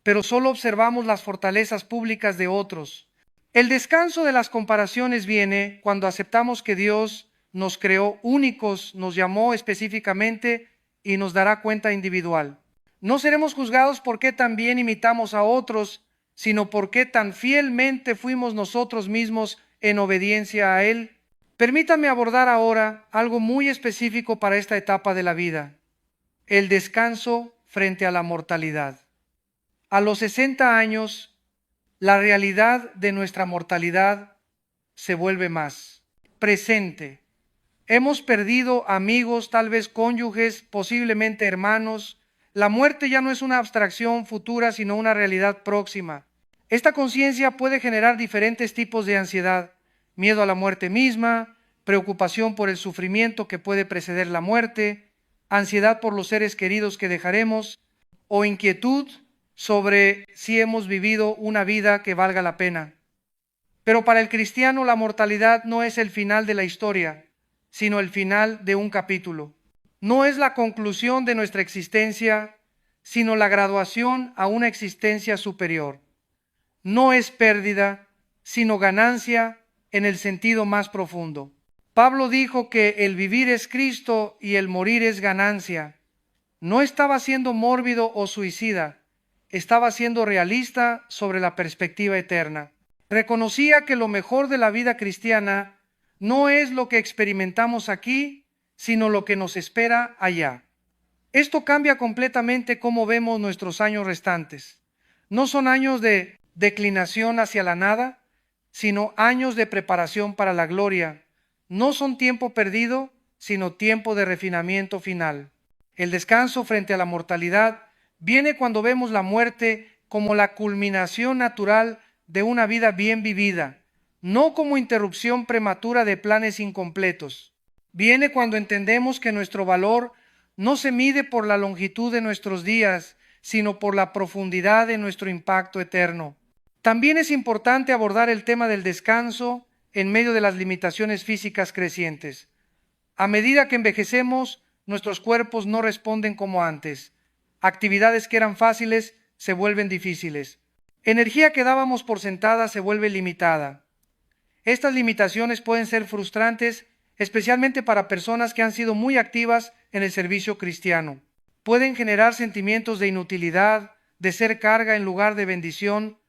pero solo observamos las fortalezas públicas de otros. El descanso de las comparaciones viene cuando aceptamos que Dios nos creó únicos, nos llamó específicamente y nos dará cuenta individual. No seremos juzgados por qué tan bien imitamos a otros, sino por qué tan fielmente fuimos nosotros mismos en obediencia a Él. Permítame abordar ahora algo muy específico para esta etapa de la vida: el descanso frente a la mortalidad. A los 60 años, la realidad de nuestra mortalidad se vuelve más presente. Hemos perdido amigos, tal vez cónyuges, posiblemente hermanos. La muerte ya no es una abstracción futura, sino una realidad próxima. Esta conciencia puede generar diferentes tipos de ansiedad: miedo a la muerte misma, preocupación por el sufrimiento que puede preceder la muerte, ansiedad por los seres queridos que dejaremos, o inquietud sobre si hemos vivido una vida que valga la pena. Pero para el cristiano la mortalidad no es el final de la historia, sino el final de un capítulo. No es la conclusión de nuestra existencia, sino la graduación a una existencia superior. No es pérdida, sino ganancia en el sentido más profundo. Pablo dijo que el vivir es Cristo y el morir es ganancia. No estaba siendo mórbido o suicida, estaba siendo realista sobre la perspectiva eterna. Reconocía que lo mejor de la vida cristiana no es lo que experimentamos aquí, sino lo que nos espera allá. Esto cambia completamente cómo vemos nuestros años restantes. No son años de declinación hacia la nada, sino años de preparación para la gloria. No son tiempo perdido, sino tiempo de refinamiento final. El descanso frente a la mortalidad viene cuando vemos la muerte como la culminación natural de una vida bien vivida, no como interrupción prematura de planes incompletos. Viene cuando entendemos que nuestro valor no se mide por la longitud de nuestros días, sino por la profundidad de nuestro impacto eterno. También es importante abordar el tema del descanso en medio de las limitaciones físicas crecientes. A medida que envejecemos, nuestros cuerpos no responden como antes. Actividades que eran fáciles se vuelven difíciles. Energía que dábamos por sentada se vuelve limitada. Estas limitaciones pueden ser frustrantes, especialmente para personas que han sido muy activas en el servicio cristiano. Pueden generar sentimientos de inutilidad, de ser carga en lugar de bendición,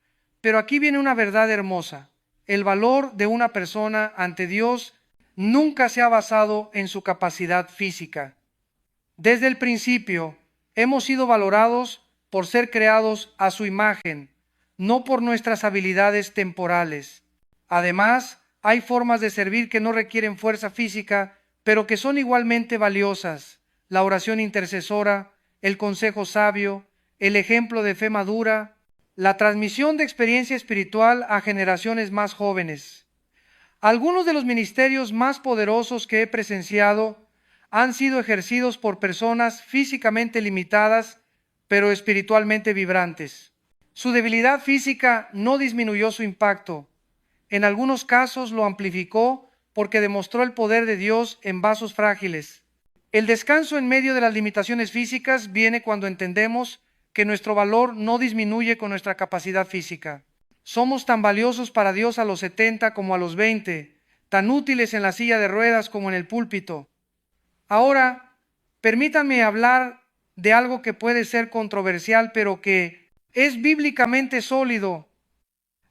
pero aquí viene una verdad hermosa. El valor de una persona ante Dios nunca se ha basado en su capacidad física. Desde el principio hemos sido valorados por ser creados a su imagen, no por nuestras habilidades temporales. Además, hay formas de servir que no requieren fuerza física, pero que son igualmente valiosas. La oración intercesora, el consejo sabio, el ejemplo de fe madura, la transmisión de experiencia espiritual a generaciones más jóvenes. Algunos de los ministerios más poderosos que he presenciado han sido ejercidos por personas físicamente limitadas, pero espiritualmente vibrantes. Su debilidad física no disminuyó su impacto. En algunos casos lo amplificó porque demostró el poder de Dios en vasos frágiles. El descanso en medio de las limitaciones físicas viene cuando entendemos que nuestro valor no disminuye con nuestra capacidad física. Somos tan valiosos para Dios a los 70 como a los 20, tan útiles en la silla de ruedas como en el púlpito. Ahora, permítanme hablar de algo que puede ser controversial, pero que es bíblicamente sólido.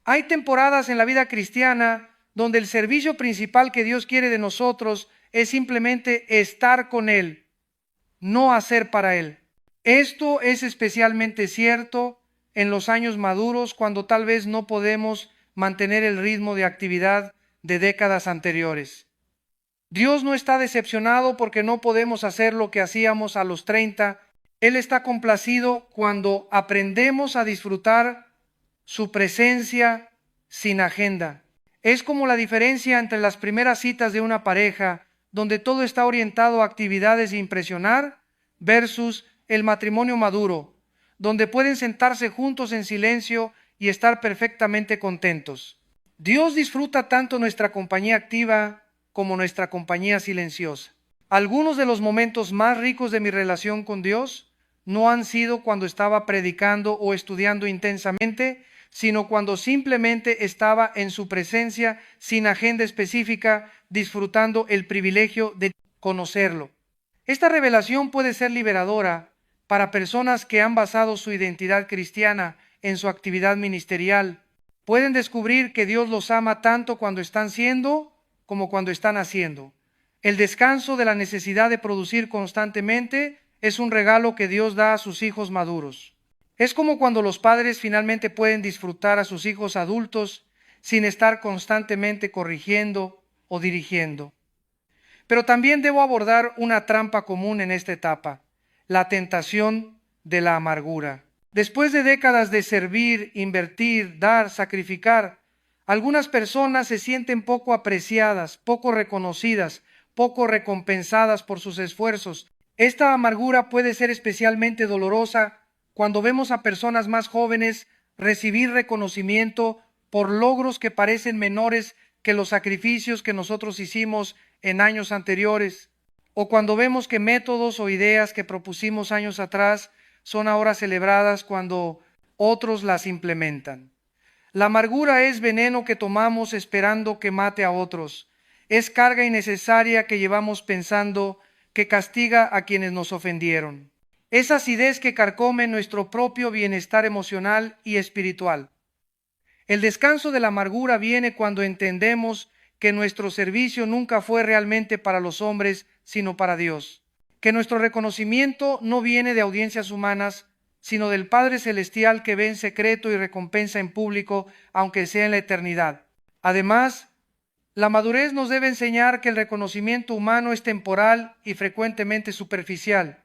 Hay temporadas en la vida cristiana donde el servicio principal que Dios quiere de nosotros es simplemente estar con Él, no hacer para Él. Esto es especialmente cierto en los años maduros, cuando tal vez no podemos mantener el ritmo de actividad de décadas anteriores. Dios no está decepcionado porque no podemos hacer lo que hacíamos a los 30. Él está complacido cuando aprendemos a disfrutar su presencia sin agenda. Es como la diferencia entre las primeras citas de una pareja, donde todo está orientado a actividades de impresionar, versus el matrimonio maduro, donde pueden sentarse juntos en silencio y estar perfectamente contentos. Dios disfruta tanto nuestra compañía activa como nuestra compañía silenciosa. Algunos de los momentos más ricos de mi relación con Dios no han sido cuando estaba predicando o estudiando intensamente, sino cuando simplemente estaba en su presencia sin agenda específica, disfrutando el privilegio de conocerlo. Esta revelación puede ser liberadora para personas que han basado su identidad cristiana en su actividad ministerial. Pueden descubrir que Dios los ama tanto cuando están siendo como cuando están haciendo. El descanso de la necesidad de producir constantemente es un regalo que Dios da a sus hijos maduros. Es como cuando los padres finalmente pueden disfrutar a sus hijos adultos sin estar constantemente corrigiendo o dirigiendo. Pero también debo abordar una trampa común en esta etapa: la tentación de la amargura. Después de décadas de servir, invertir, dar, sacrificar, algunas personas se sienten poco apreciadas, poco reconocidas, poco recompensadas por sus esfuerzos. Esta amargura puede ser especialmente dolorosa cuando vemos a personas más jóvenes recibir reconocimiento por logros que parecen menores que los sacrificios que nosotros hicimos en años anteriores, o cuando vemos que métodos o ideas que propusimos años atrás son ahora celebradas cuando otros las implementan. La amargura es veneno que tomamos esperando que mate a otros. Es carga innecesaria que llevamos pensando que castiga a quienes nos ofendieron. Es acidez que carcome nuestro propio bienestar emocional y espiritual. El descanso de la amargura viene cuando entendemos que nuestro servicio nunca fue realmente para los hombres, sino para Dios. Que nuestro reconocimiento no viene de audiencias humanas, sino del Padre Celestial que ve en secreto y recompensa en público, aunque sea en la eternidad. Además, la madurez nos debe enseñar que el reconocimiento humano es temporal y frecuentemente superficial.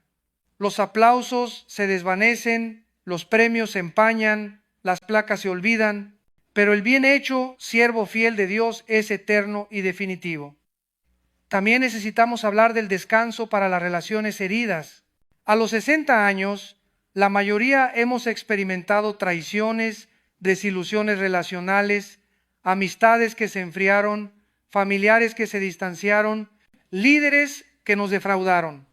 Los aplausos se desvanecen, los premios se empañan, las placas se olvidan, pero el bien hecho, siervo fiel de Dios, es eterno y definitivo. También necesitamos hablar del descanso para las relaciones heridas. A los 60 años, la mayoría hemos experimentado traiciones, desilusiones relacionales, amistades que se enfriaron, familiares que se distanciaron, líderes que nos defraudaron.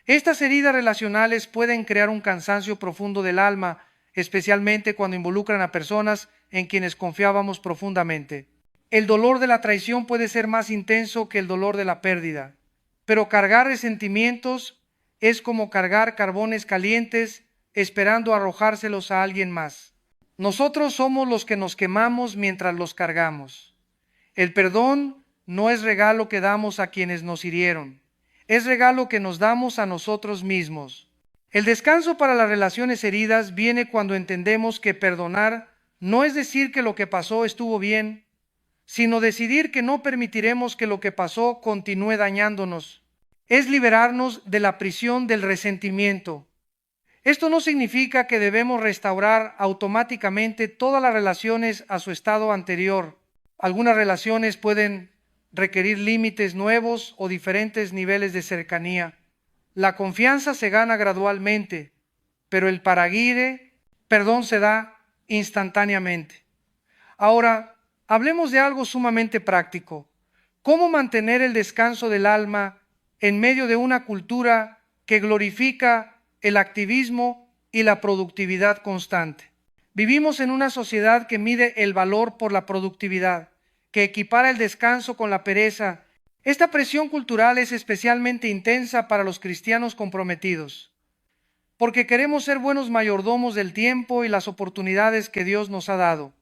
Estas heridas relacionales pueden crear un cansancio profundo del alma, especialmente cuando involucran a personas en quienes confiábamos profundamente. El dolor de la traición puede ser más intenso que el dolor de la pérdida, pero cargar resentimientos es como cargar carbones calientes esperando arrojárselos a alguien más. Nosotros somos los que nos quemamos mientras los cargamos. El perdón no es regalo que damos a quienes nos hirieron, es regalo que nos damos a nosotros mismos. El descanso para las relaciones heridas viene cuando entendemos que perdonar no es decir que lo que pasó estuvo bien, sino decidir que no permitiremos que lo que pasó continúe dañándonos. Es liberarnos de la prisión del resentimiento. Esto no significa que debemos restaurar automáticamente todas las relaciones a su estado anterior. Algunas relaciones pueden requerir límites nuevos o diferentes niveles de cercanía. La confianza se gana gradualmente, pero el perdón se da instantáneamente. Ahora, hablemos de algo sumamente práctico. ¿Cómo mantener el descanso del alma en medio de una cultura que glorifica el activismo y la productividad constante? Vivimos en una sociedad que mide el valor por la productividad, que equipara el descanso con la pereza. Esta presión cultural es especialmente intensa para los cristianos comprometidos, porque queremos ser buenos mayordomos del tiempo y las oportunidades que Dios nos ha dado.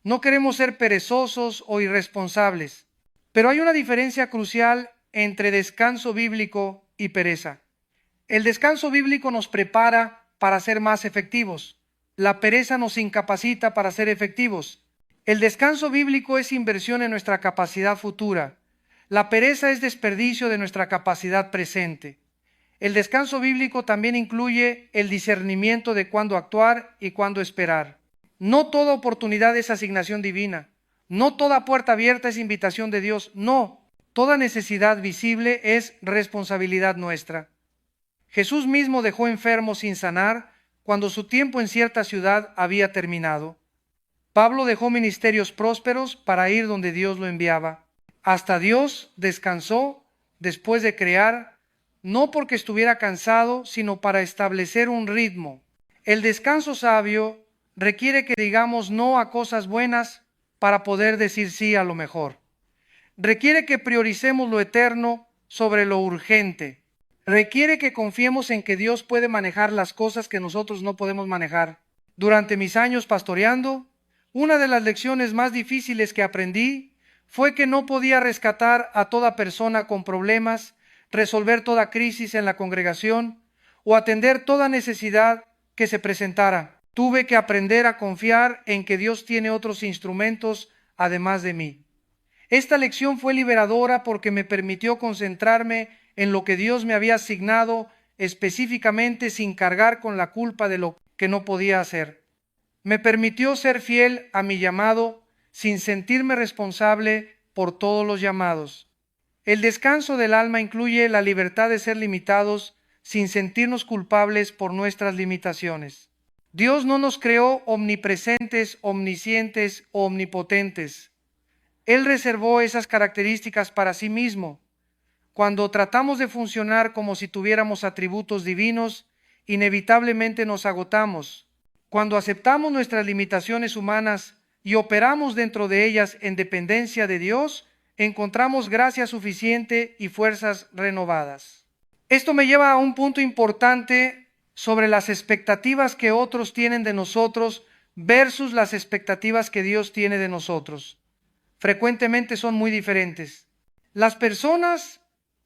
No queremos ser perezosos o irresponsables, pero hay una diferencia crucial entre descanso bíblico y pereza. El descanso bíblico nos prepara para ser más efectivos. La pereza nos incapacita para ser efectivos. El descanso bíblico es inversión en nuestra capacidad futura. La pereza es desperdicio de nuestra capacidad presente. El descanso bíblico también incluye el discernimiento de cuándo actuar y cuándo esperar. No toda oportunidad es asignación divina. No toda puerta abierta es invitación de Dios. No, toda necesidad visible es responsabilidad nuestra. Jesús mismo dejó enfermos sin sanar cuando su tiempo en cierta ciudad había terminado. Pablo dejó ministerios prósperos para ir donde Dios lo enviaba. Hasta Dios descansó después de crear, no porque estuviera cansado, sino para establecer un ritmo. El descanso sabio requiere que digamos no a cosas buenas para poder decir sí a lo mejor. Requiere que prioricemos lo eterno sobre lo urgente. Requiere que confiemos en que Dios puede manejar las cosas que nosotros no podemos manejar. Durante mis años pastoreando, una de las lecciones más difíciles que aprendí fue que no podía rescatar a toda persona con problemas, resolver toda crisis en la congregación o atender toda necesidad que se presentara. Tuve que aprender a confiar en que Dios tiene otros instrumentos además de mí. Esta lección fue liberadora porque me permitió concentrarme en lo que Dios me había asignado específicamente sin cargar con la culpa de lo que no podía hacer. Me permitió ser fiel a mi llamado sin sentirme responsable por todos los llamados. El descanso del alma incluye la libertad de ser limitados sin sentirnos culpables por nuestras limitaciones. Dios no nos creó omnipresentes, omniscientes o omnipotentes. Él reservó esas características para sí mismo. Cuando tratamos de funcionar como si tuviéramos atributos divinos, inevitablemente nos agotamos. Cuando aceptamos nuestras limitaciones humanas y operamos dentro de ellas en dependencia de Dios, encontramos gracia suficiente y fuerzas renovadas. Esto me lleva a un punto importante sobre las expectativas que otros tienen de nosotros versus las expectativas que Dios tiene de nosotros. Frecuentemente son muy diferentes. Las personas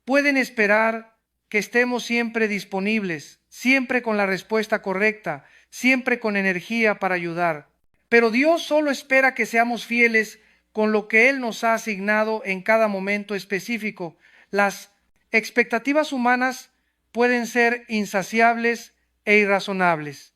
pueden esperar que estemos siempre disponibles, siempre con la respuesta correcta, siempre con energía para ayudar. Pero Dios solo espera que seamos fieles con lo que Él nos ha asignado en cada momento específico. Las expectativas humanas pueden ser insaciables e irrazonables.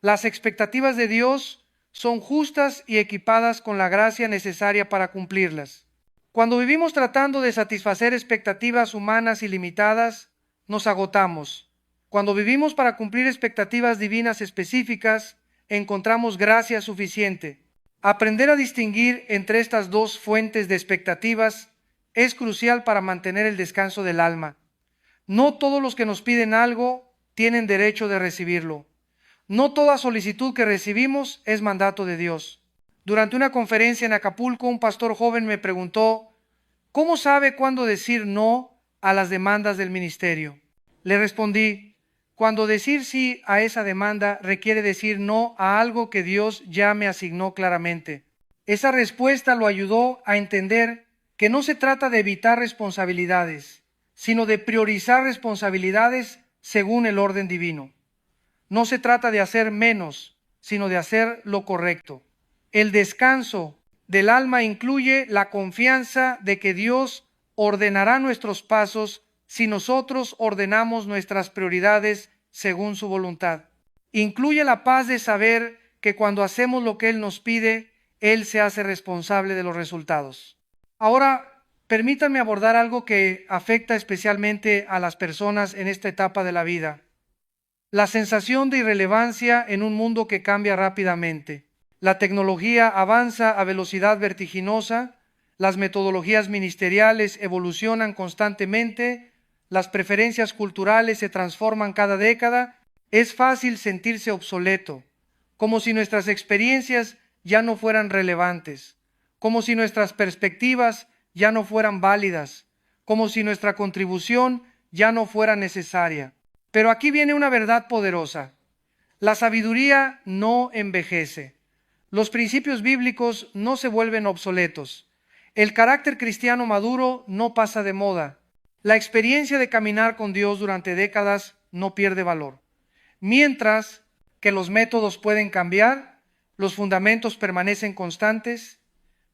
Las expectativas de Dios son justas y equipadas con la gracia necesaria para cumplirlas. Cuando vivimos tratando de satisfacer expectativas humanas ilimitadas, nos agotamos. Cuando vivimos para cumplir expectativas divinas específicas, encontramos gracia suficiente. Aprender a distinguir entre estas dos fuentes de expectativas es crucial para mantener el descanso del alma. No todos los que nos piden algo tienen derecho de recibirlo. No toda solicitud que recibimos es mandato de Dios. Durante una conferencia en Acapulco, un pastor joven me preguntó, ¿cómo sabe cuándo decir no a las demandas del ministerio? Le respondí, cuando decir sí a esa demanda requiere decir no a algo que Dios ya me asignó claramente. Esa respuesta lo ayudó a entender que no se trata de evitar responsabilidades, sino de priorizar responsabilidades según el orden divino. No se trata de hacer menos, sino de hacer lo correcto. El descanso del alma incluye la confianza de que Dios ordenará nuestros pasos si nosotros ordenamos nuestras prioridades según su voluntad. Incluye la paz de saber que cuando hacemos lo que Él nos pide, Él se hace responsable de los resultados. Ahora, permítanme abordar algo que afecta especialmente a las personas en esta etapa de la vida. La sensación de irrelevancia en un mundo que cambia rápidamente. La tecnología avanza a velocidad vertiginosa, las metodologías ministeriales evolucionan constantemente, las preferencias culturales se transforman cada década. Es fácil sentirse obsoleto, como si nuestras experiencias ya no fueran relevantes, como si nuestras perspectivas ya no fueran válidas, como si nuestra contribución ya no fuera necesaria. Pero aquí viene una verdad poderosa. La sabiduría no envejece. Los principios bíblicos no se vuelven obsoletos. El carácter cristiano maduro no pasa de moda. La experiencia de caminar con Dios durante décadas no pierde valor. Mientras que los métodos pueden cambiar, los fundamentos permanecen constantes,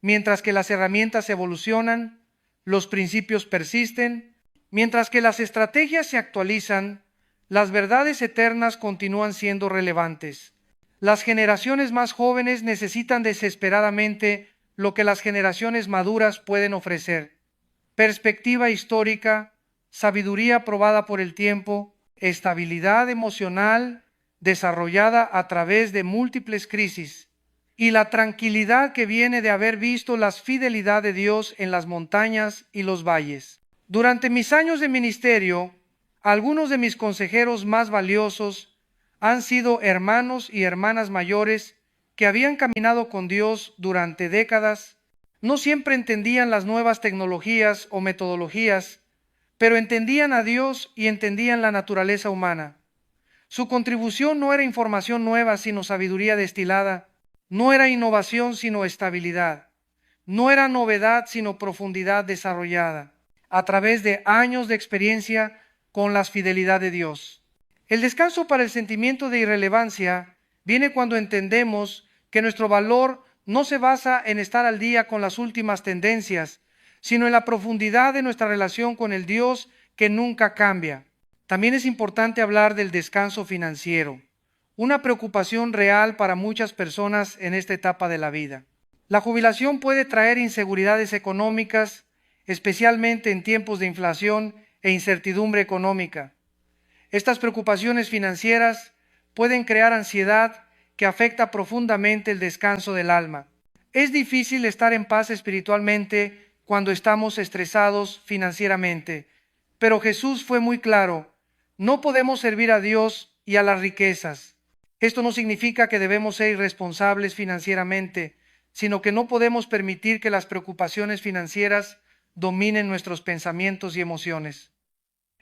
mientras que las herramientas evolucionan, los principios persisten, mientras que las estrategias se actualizan, las verdades eternas continúan siendo relevantes. Las generaciones más jóvenes necesitan desesperadamente lo que las generaciones maduras pueden ofrecer: perspectiva histórica, sabiduría probada por el tiempo, estabilidad emocional desarrollada a través de múltiples crisis, y la tranquilidad que viene de haber visto la fidelidad de Dios en las montañas y los valles. Durante mis años de ministerio, algunos de mis consejeros más valiosos han sido hermanos y hermanas mayores que habían caminado con Dios durante décadas. No siempre entendían las nuevas tecnologías o metodologías, pero entendían a Dios y entendían la naturaleza humana. Su contribución no era información nueva, sino sabiduría destilada. No era innovación, sino estabilidad. No era novedad, sino profundidad desarrollada a través de años de experiencia con la fidelidad de Dios. El descanso para el sentimiento de irrelevancia viene cuando entendemos que nuestro valor no se basa en estar al día con las últimas tendencias, sino en la profundidad de nuestra relación con el Dios que nunca cambia. También es importante hablar del descanso financiero, una preocupación real para muchas personas en esta etapa de la vida. La jubilación puede traer inseguridades económicas, especialmente en tiempos de inflación e incertidumbre económica. Estas preocupaciones financieras pueden crear ansiedad que afecta profundamente el descanso del alma. Es difícil estar en paz espiritualmente cuando estamos estresados financieramente, pero Jesús fue muy claro: no podemos servir a Dios y a las riquezas. Esto no significa que debemos ser irresponsables financieramente, sino que no podemos permitir que las preocupaciones financieras dominen nuestros pensamientos y emociones.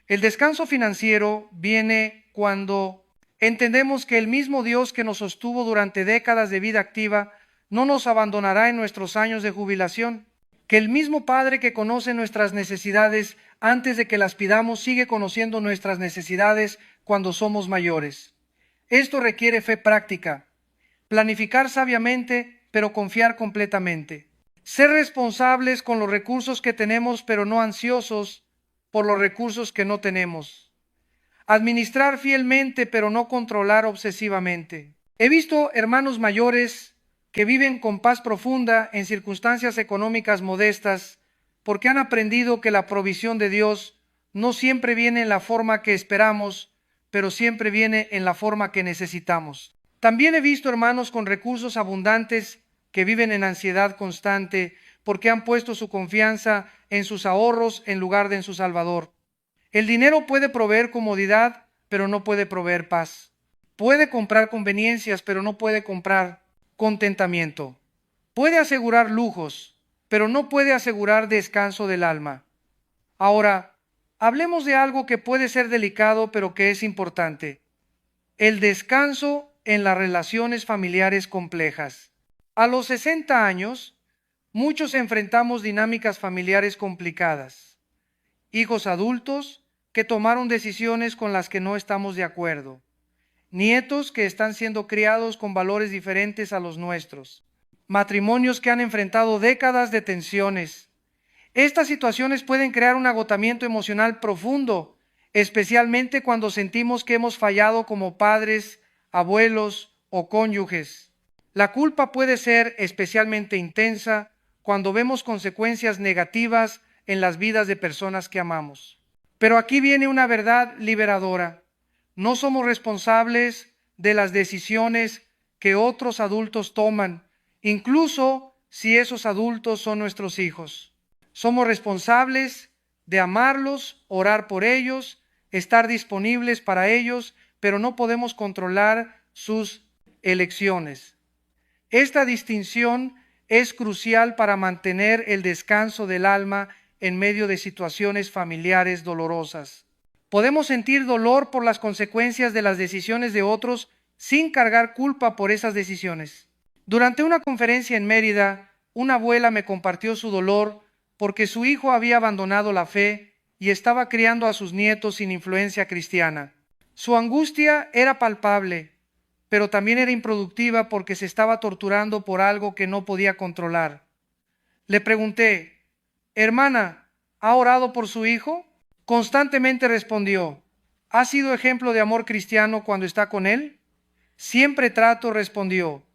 El descanso financiero viene cuando entendemos que el mismo Dios que nos sostuvo durante décadas de vida activa no nos abandonará en nuestros años de jubilación, que el mismo Padre que conoce nuestras necesidades antes de que las pidamos sigue conociendo nuestras necesidades cuando somos mayores. Esto requiere fe práctica, planificar sabiamente, pero confiar completamente. Ser responsables con los recursos que tenemos, pero no ansiosos por los recursos que no tenemos. Administrar fielmente, pero no controlar obsesivamente. He visto hermanos mayores que viven con paz profunda en circunstancias económicas modestas porque han aprendido que la provisión de Dios no siempre viene en la forma que esperamos, pero siempre viene en la forma que necesitamos. También he visto hermanos con recursos abundantes que viven en ansiedad constante porque han puesto su confianza en sus ahorros en lugar de en su Salvador. El dinero puede proveer comodidad, pero no puede proveer paz. Puede comprar conveniencias, pero no puede comprar contentamiento. Puede asegurar lujos, pero no puede asegurar descanso del alma. Ahora, hablemos de algo que puede ser delicado, pero que es importante. El descanso en las relaciones familiares complejas. A los 60 años, muchos enfrentamos dinámicas familiares complicadas. Hijos adultos que tomaron decisiones con las que no estamos de acuerdo. Nietos que están siendo criados con valores diferentes a los nuestros. Matrimonios que han enfrentado décadas de tensiones. Estas situaciones pueden crear un agotamiento emocional profundo, especialmente cuando sentimos que hemos fallado como padres, abuelos o cónyuges. La culpa puede ser especialmente intensa cuando vemos consecuencias negativas en las vidas de personas que amamos. Pero aquí viene una verdad liberadora. No somos responsables de las decisiones que otros adultos toman, incluso si esos adultos son nuestros hijos. Somos responsables de amarlos, orar por ellos, estar disponibles para ellos, pero no podemos controlar sus elecciones. Esta distinción es crucial para mantener el descanso del alma en medio de situaciones familiares dolorosas. Podemos sentir dolor por las consecuencias de las decisiones de otros sin cargar culpa por esas decisiones. Durante una conferencia en Mérida, una abuela me compartió su dolor porque su hijo había abandonado la fe y estaba criando a sus nietos sin influencia cristiana. Su angustia era palpable, pero también era improductiva porque se estaba torturando por algo que no podía controlar. Le pregunté, hermana, ¿ha orado por su hijo? Constantemente respondió, ¿ha sido ejemplo de amor cristiano cuando está con él? Siempre trato, respondió.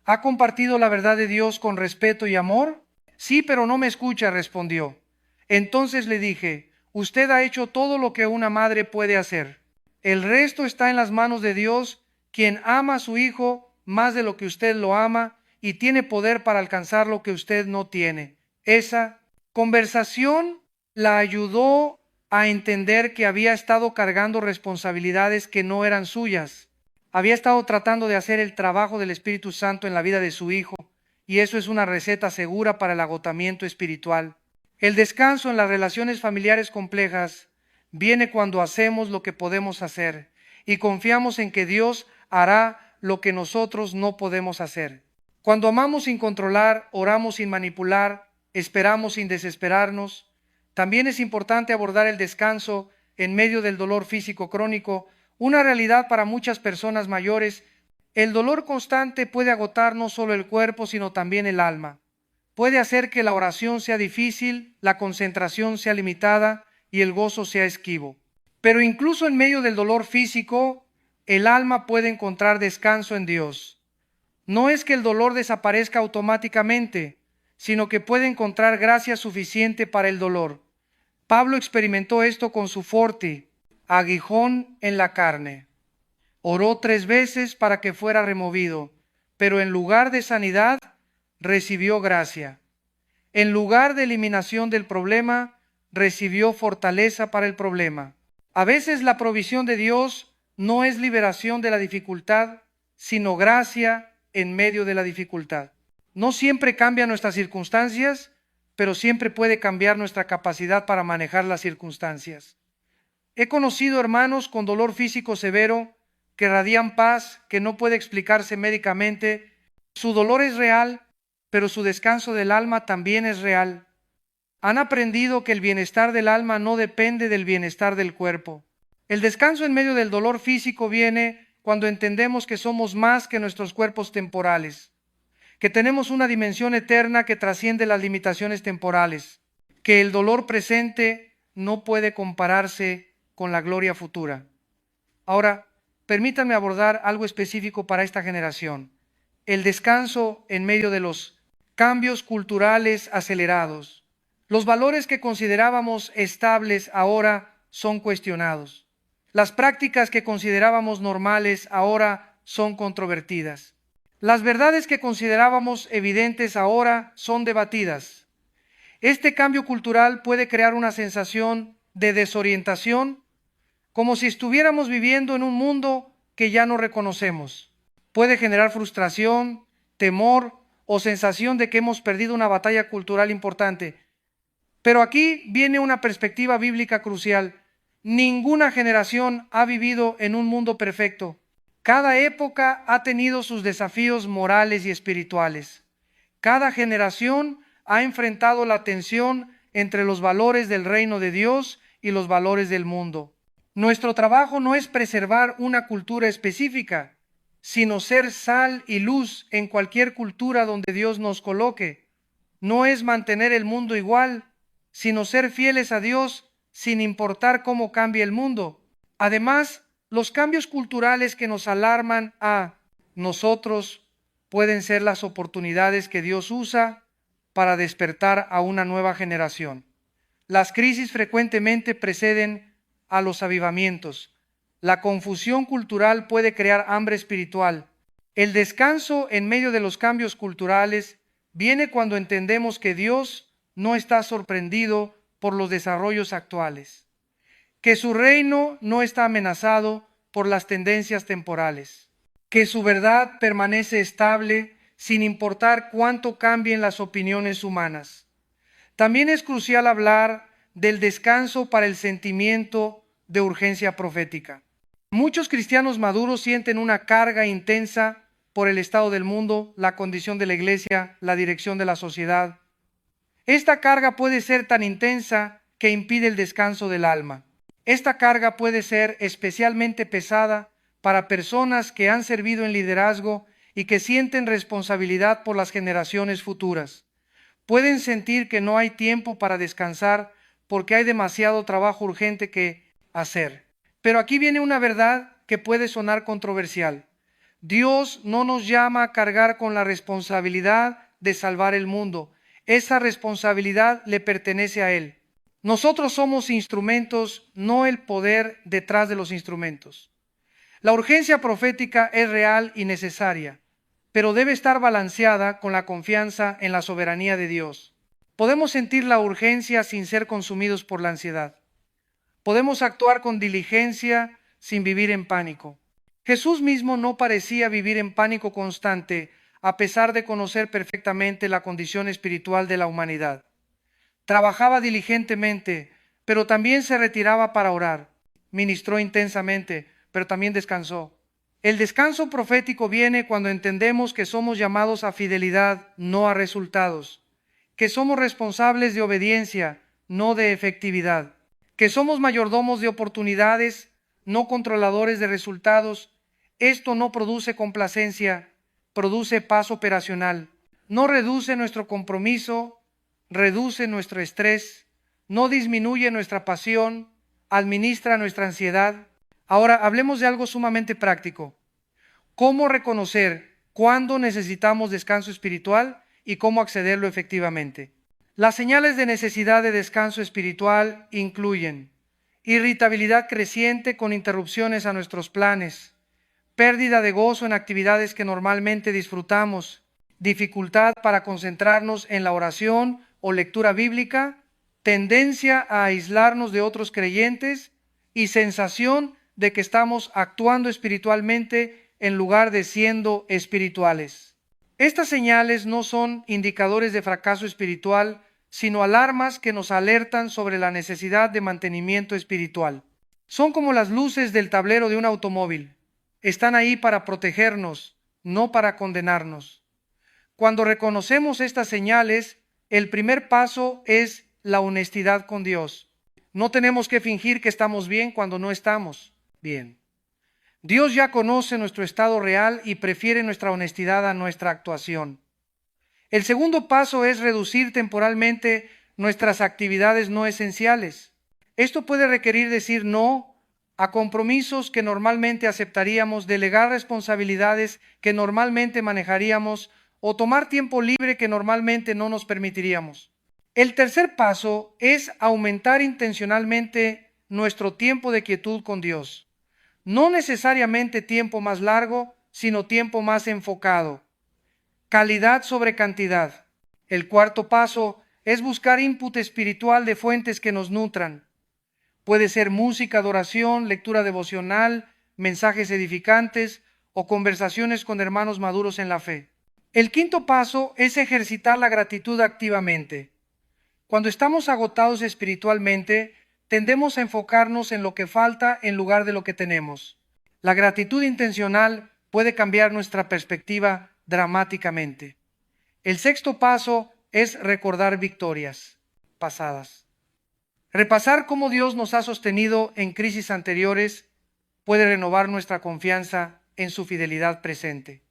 ¿Ha compartido la verdad de Dios con respeto y amor? Sí, pero no me escucha, respondió. Entonces le dije, usted ha hecho todo lo que una madre puede hacer. El resto está en las manos de Dios, quien ama a su hijo más de lo que usted lo ama y tiene poder para alcanzar lo que usted no tiene. Esa conversación la ayudó a entender que había estado cargando responsabilidades que no eran suyas. Había estado tratando de hacer el trabajo del Espíritu Santo en la vida de su hijo, y eso es una receta segura para el agotamiento espiritual. El descanso en las relaciones familiares complejas viene cuando hacemos lo que podemos hacer y confiamos en que Dios hará lo que nosotros no podemos hacer. Cuando amamos sin controlar, oramos sin manipular, esperamos sin desesperarnos. También es importante abordar el descanso en medio del dolor físico crónico, una realidad para muchas personas mayores. El dolor constante puede agotar no solo el cuerpo, sino también el alma. Puede hacer que la oración sea difícil, la concentración sea limitada y el gozo sea esquivo. Pero incluso en medio del dolor físico, el alma puede encontrar descanso en Dios. No es que el dolor desaparezca automáticamente, sino que puede encontrar gracia suficiente para el dolor. Pablo experimentó esto con su forte, aguijón en la carne. Oró 3 veces para que fuera removido, pero en lugar de sanidad, recibió gracia. En lugar de eliminación del problema, recibió fortaleza para el problema. A veces la provisión de Dios no es liberación de la dificultad, sino gracia en medio de la dificultad. No siempre cambia nuestras circunstancias, pero siempre puede cambiar nuestra capacidad para manejar las circunstancias. He conocido hermanos con dolor físico severo que radian paz, que no puede explicarse médicamente. Su dolor es real, pero su descanso del alma también es real. Han aprendido que el bienestar del alma no depende del bienestar del cuerpo. El descanso en medio del dolor físico viene cuando entendemos que somos más que nuestros cuerpos temporales, que tenemos una dimensión eterna que trasciende las limitaciones temporales, que el dolor presente no puede compararse con la gloria futura. Ahora, permítanme abordar algo específico para esta generación: el descanso en medio de los cambios culturales acelerados. Los valores que considerábamos estables ahora son cuestionados. Las prácticas que considerábamos normales ahora son controvertidas. Las verdades que considerábamos evidentes ahora son debatidas. Este cambio cultural puede crear una sensación de desorientación, como si estuviéramos viviendo en un mundo que ya no reconocemos. Puede generar frustración, temor o sensación de que hemos perdido una batalla cultural importante. Pero aquí viene una perspectiva bíblica crucial. Ninguna generación ha vivido en un mundo perfecto. Cada época ha tenido sus desafíos morales y espirituales. Cada generación ha enfrentado la tensión entre los valores del reino de Dios y los valores del mundo. Nuestro trabajo no es preservar una cultura específica, sino ser sal y luz en cualquier cultura donde Dios nos coloque. No es mantener el mundo igual, sino ser fieles a Dios sin importar cómo cambie el mundo. Además, los cambios culturales que nos alarman a nosotros pueden ser las oportunidades que Dios usa para despertar a una nueva generación. Las crisis frecuentemente preceden a los avivamientos. La confusión cultural puede crear hambre espiritual. El descanso en medio de los cambios culturales viene cuando entendemos que Dios no está sorprendido por los desarrollos actuales, que su reino no está amenazado por las tendencias temporales, que su verdad permanece estable sin importar cuánto cambien las opiniones humanas. También es crucial hablar del descanso para el sentimiento de urgencia profética. Muchos cristianos maduros sienten una carga intensa por el estado del mundo, la condición de la iglesia, la dirección de la sociedad. Esta carga puede ser tan intensa que impide el descanso del alma. Esta carga puede ser especialmente pesada para personas que han servido en liderazgo y que sienten responsabilidad por las generaciones futuras. Pueden sentir que no hay tiempo para descansar porque hay demasiado trabajo urgente que hacer. Pero aquí viene una verdad que puede sonar controversial. Dios no nos llama a cargar con la responsabilidad de salvar el mundo. Esa responsabilidad le pertenece a Él. Nosotros somos instrumentos, no el poder detrás de los instrumentos. La urgencia profética es real y necesaria, pero debe estar balanceada con la confianza en la soberanía de Dios. Podemos sentir la urgencia sin ser consumidos por la ansiedad. Podemos actuar con diligencia sin vivir en pánico. Jesús mismo no parecía vivir en pánico constante, a pesar de conocer perfectamente la condición espiritual de la humanidad. Trabajaba diligentemente, pero también se retiraba para orar. Ministró intensamente, pero también descansó. El descanso profético viene cuando entendemos que somos llamados a fidelidad, no a resultados, que somos responsables de obediencia, no de efectividad, que somos mayordomos de oportunidades, no controladores de resultados. Esto no produce complacencia, produce paz operacional. No reduce nuestro compromiso, reduce nuestro estrés, no disminuye nuestra pasión, administra nuestra ansiedad. Ahora hablemos de algo sumamente práctico. ¿Cómo reconocer cuándo necesitamos descanso espiritual y cómo accederlo efectivamente? Las señales de necesidad de descanso espiritual incluyen irritabilidad creciente con interrupciones a nuestros planes, pérdida de gozo en actividades que normalmente disfrutamos, dificultad para concentrarnos en la oración o lectura bíblica, tendencia a aislarnos de otros creyentes y sensación de que estamos actuando espiritualmente en lugar de siendo espirituales. Estas señales no son indicadores de fracaso espiritual, sino alarmas que nos alertan sobre la necesidad de mantenimiento espiritual. Son como las luces del tablero de un automóvil. Están ahí para protegernos, no para condenarnos. Cuando reconocemos estas señales, el primer paso es la honestidad con Dios. No tenemos que fingir que estamos bien cuando no estamos bien. Dios ya conoce nuestro estado real y prefiere nuestra honestidad a nuestra actuación. El segundo paso es reducir temporalmente nuestras actividades no esenciales. Esto puede requerir decir no a compromisos que normalmente aceptaríamos, delegar responsabilidades que normalmente manejaríamos o tomar tiempo libre que normalmente no nos permitiríamos. El tercer paso es aumentar intencionalmente nuestro tiempo de quietud con Dios. No necesariamente tiempo más largo, sino tiempo más enfocado. Calidad sobre cantidad. El cuarto paso es buscar input espiritual de fuentes que nos nutran. Puede ser música, adoración, lectura devocional, mensajes edificantes o conversaciones con hermanos maduros en la fe. El quinto paso es ejercitar la gratitud activamente. Cuando estamos agotados espiritualmente, tendemos a enfocarnos en lo que falta en lugar de lo que tenemos. La gratitud intencional puede cambiar nuestra perspectiva dramáticamente. El sexto paso es recordar victorias pasadas. Repasar cómo Dios nos ha sostenido en crisis anteriores puede renovar nuestra confianza en su fidelidad presente.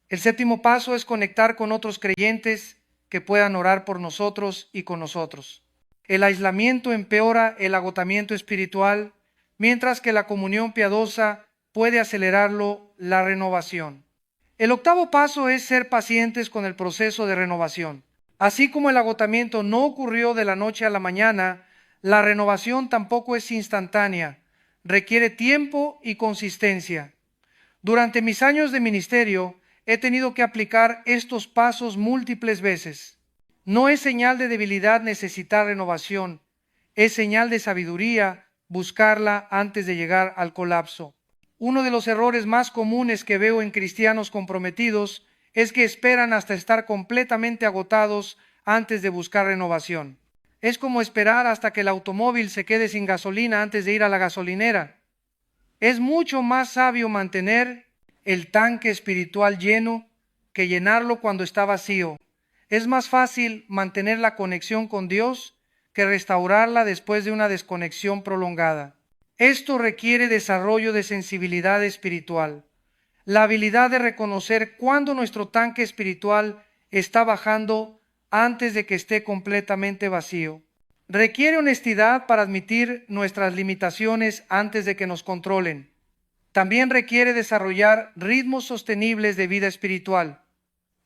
El séptimo paso es conectar con otros creyentes que puedan orar por nosotros y con nosotros. El aislamiento empeora el agotamiento espiritual, mientras que la comunión piadosa puede acelerarlo, la renovación. El octavo paso es ser pacientes con el proceso de renovación. Así como el agotamiento no ocurrió de la noche a la mañana, la renovación tampoco es instantánea, requiere tiempo y consistencia. Durante mis años de ministerio, he tenido que aplicar estos pasos múltiples veces. No es señal de debilidad necesitar renovación, es señal de sabiduría buscarla antes de llegar al colapso. Uno de los errores más comunes que veo en cristianos comprometidos es que esperan hasta estar completamente agotados antes de buscar renovación. Es como esperar hasta que el automóvil se quede sin gasolina antes de ir a la gasolinera. Es mucho más sabio mantener el tanque espiritual lleno que llenarlo cuando está vacío. Es más fácil mantener la conexión con Dios que restaurarla después de una desconexión prolongada. Esto requiere desarrollo de sensibilidad espiritual, la habilidad de reconocer cuándo nuestro tanque espiritual está bajando antes de que esté completamente vacío. Requiere honestidad para admitir nuestras limitaciones antes de que nos controlen. También requiere desarrollar ritmos sostenibles de vida espiritual.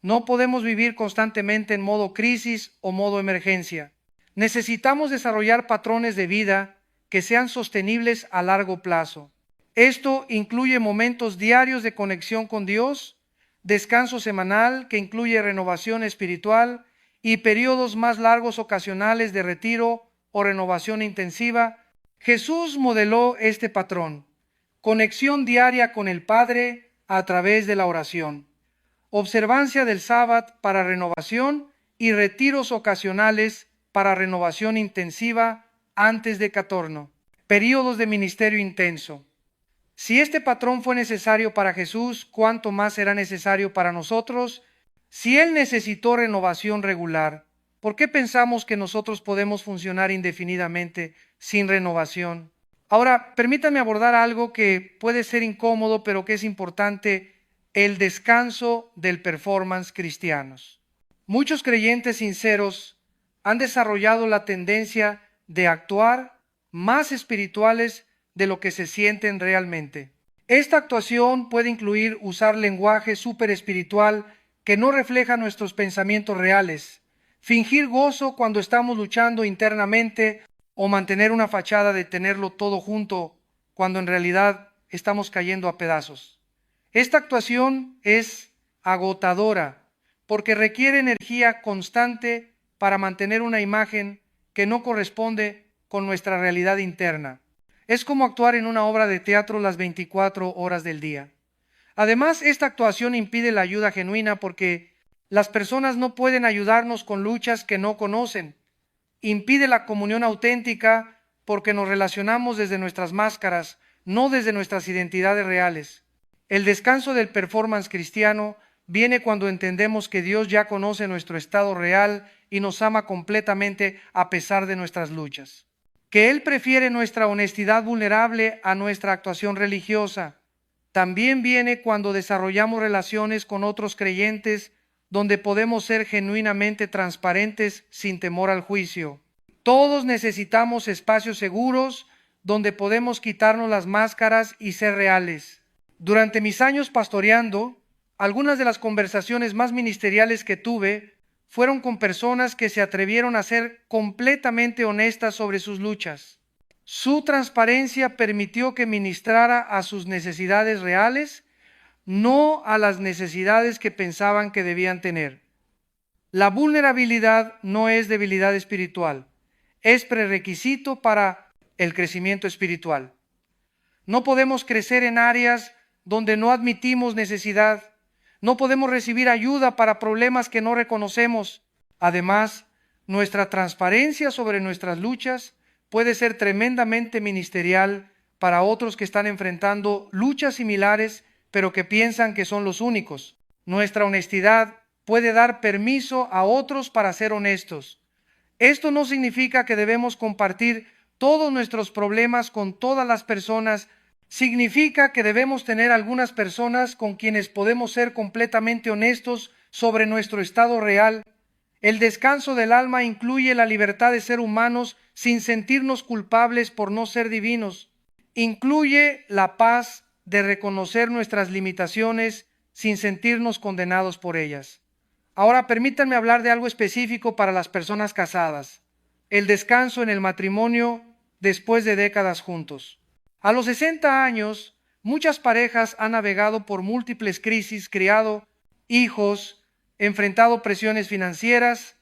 No podemos vivir constantemente en modo crisis o modo emergencia. Necesitamos desarrollar patrones de vida que sean sostenibles a largo plazo. Esto incluye momentos diarios de conexión con Dios, descanso semanal que incluye renovación espiritual y periodos más largos ocasionales de retiro o renovación intensiva. Jesús modeló este patrón: conexión diaria con el Padre a través de la oración, observancia del sábado para renovación y retiros ocasionales para renovación intensiva antes de Catorno, periodos de ministerio intenso. Si este patrón fue necesario para Jesús, ¿cuánto más será necesario para nosotros? Si Él necesitó renovación regular, ¿por qué pensamos que nosotros podemos funcionar indefinidamente sin renovación? Ahora, permítanme abordar algo que puede ser incómodo, pero que es importante: el descanso del performance cristianos. Muchos creyentes sinceros han desarrollado la tendencia de actuar más espirituales de lo que se sienten realmente. Esta actuación puede incluir usar lenguaje súper espiritual que no refleja nuestros pensamientos reales, fingir gozo cuando estamos luchando internamente o mantener una fachada de tenerlo todo junto cuando en realidad estamos cayendo a pedazos. Esta actuación es agotadora porque requiere energía constante para mantener una imagen que no corresponde con nuestra realidad interna. Es como actuar en una obra de teatro las 24 horas del día. Además, esta actuación impide la ayuda genuina porque las personas no pueden ayudarnos con luchas que no conocen. Impide la comunión auténtica porque nos relacionamos desde nuestras máscaras, no desde nuestras identidades reales. El descanso del performance cristiano viene cuando entendemos que Dios ya conoce nuestro estado real y nos ama completamente a pesar de nuestras luchas. Que Él prefiere nuestra honestidad vulnerable a nuestra actuación religiosa. También viene cuando desarrollamos relaciones con otros creyentes donde podemos ser genuinamente transparentes sin temor al juicio. Todos necesitamos espacios seguros donde podemos quitarnos las máscaras y ser reales. Durante mis años pastoreando, algunas de las conversaciones más ministeriales que tuve fueron con personas que se atrevieron a ser completamente honestas sobre sus luchas. Su transparencia permitió que ministrara a sus necesidades reales, no a las necesidades que pensaban que debían tener. La vulnerabilidad no es debilidad espiritual, es prerequisito para el crecimiento espiritual. No podemos crecer en áreas donde no admitimos necesidad. No podemos recibir ayuda para problemas que no reconocemos. Además, nuestra transparencia sobre nuestras luchas puede ser tremendamente ministerial para otros que están enfrentando luchas similares, pero que piensan que son los únicos. Nuestra honestidad puede dar permiso a otros para ser honestos. Esto no significa que debemos compartir todos nuestros problemas con todas las personas. Significa que debemos tener algunas personas con quienes podemos ser completamente honestos sobre nuestro estado real. El descanso del alma incluye la libertad de ser humanos sin sentirnos culpables por no ser divinos. Incluye la paz de reconocer nuestras limitaciones sin sentirnos condenados por ellas. Ahora permítanme hablar de algo específico para las personas casadas: el descanso en el matrimonio después de décadas juntos. A los 60 años, muchas parejas han navegado por múltiples crisis, criado hijos, enfrentado presiones financieras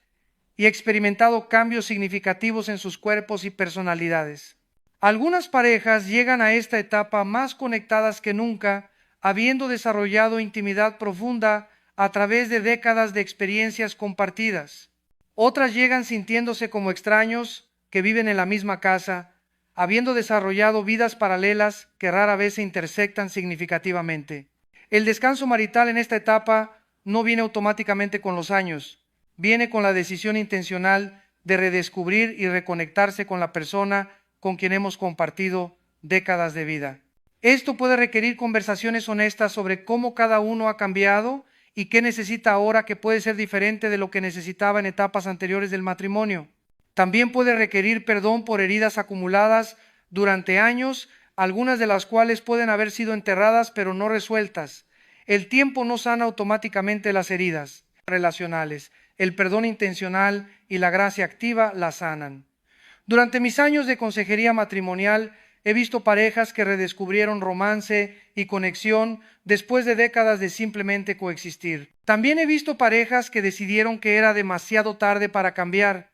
y experimentado cambios significativos en sus cuerpos y personalidades. Algunas parejas llegan a esta etapa más conectadas que nunca, habiendo desarrollado intimidad profunda a través de décadas de experiencias compartidas. Otras llegan sintiéndose como extraños que viven en la misma casa, habiendo desarrollado vidas paralelas que rara vez se intersectan significativamente. El descanso marital en esta etapa no viene automáticamente con los años, viene con la decisión intencional de redescubrir y reconectarse con la persona con quien hemos compartido décadas de vida. Esto puede requerir conversaciones honestas sobre cómo cada uno ha cambiado y qué necesita ahora, que puede ser diferente de lo que necesitaba en etapas anteriores del matrimonio. También puede requerir perdón por heridas acumuladas durante años, algunas de las cuales pueden haber sido enterradas pero no resueltas. El tiempo no sana automáticamente las heridas relacionales. El perdón intencional y la gracia activa las sanan. Durante mis años de consejería matrimonial, he visto parejas que redescubrieron romance y conexión después de décadas de simplemente coexistir. También he visto parejas que decidieron que era demasiado tarde para cambiar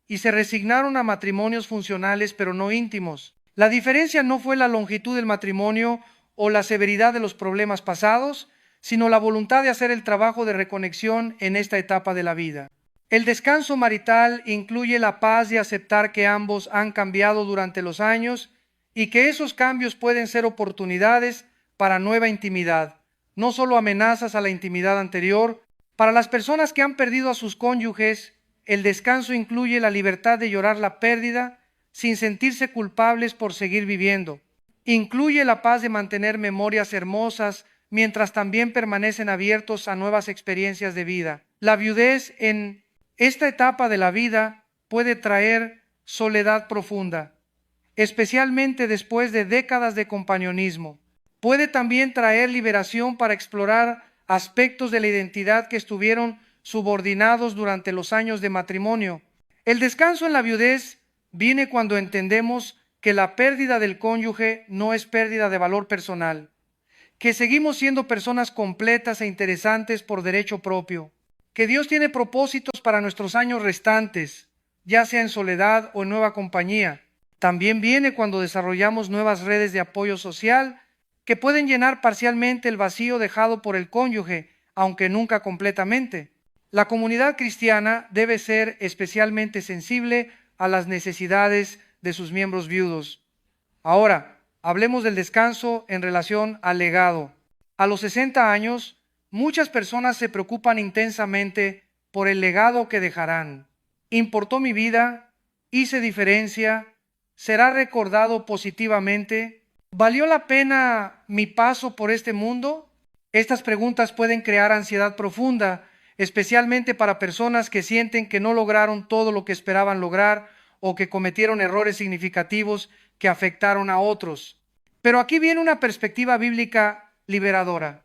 y se resignaron a matrimonios funcionales pero no íntimos. La diferencia no fue la longitud del matrimonio o la severidad de los problemas pasados, sino la voluntad de hacer el trabajo de reconexión en esta etapa de la vida. El descanso marital incluye la paz de aceptar que ambos han cambiado durante los años y que esos cambios pueden ser oportunidades para nueva intimidad, no solo amenazas a la intimidad anterior. Para las personas que han perdido a sus cónyuges, el descanso incluye la libertad de llorar la pérdida sin sentirse culpables por seguir viviendo. Incluye la paz de mantener memorias hermosas mientras también permanecen abiertos a nuevas experiencias de vida. La viudez en esta etapa de la vida puede traer soledad profunda, especialmente después de décadas de compañerismo. Puede también traer liberación para explorar aspectos de la identidad que estuvieron subordinados durante los años de matrimonio. El descanso en la viudez viene cuando entendemos que la pérdida del cónyuge no es pérdida de valor personal, que seguimos siendo personas completas e interesantes por derecho propio, que Dios tiene propósitos para nuestros años restantes, ya sea en soledad o en nueva compañía. También viene cuando desarrollamos nuevas redes de apoyo social que pueden llenar parcialmente el vacío dejado por el cónyuge, aunque nunca completamente. La comunidad cristiana debe ser especialmente sensible a las necesidades de sus miembros viudos. Ahora, hablemos del descanso en relación al legado. A los 60 años, muchas personas se preocupan intensamente por el legado que dejarán. ¿Importó mi vida? ¿Hice diferencia? ¿Será recordado positivamente? ¿Valió la pena mi paso por este mundo? Estas preguntas pueden crear ansiedad profunda, especialmente para personas que sienten que no lograron todo lo que esperaban lograr o que cometieron errores significativos que afectaron a otros. Pero aquí viene una perspectiva bíblica liberadora.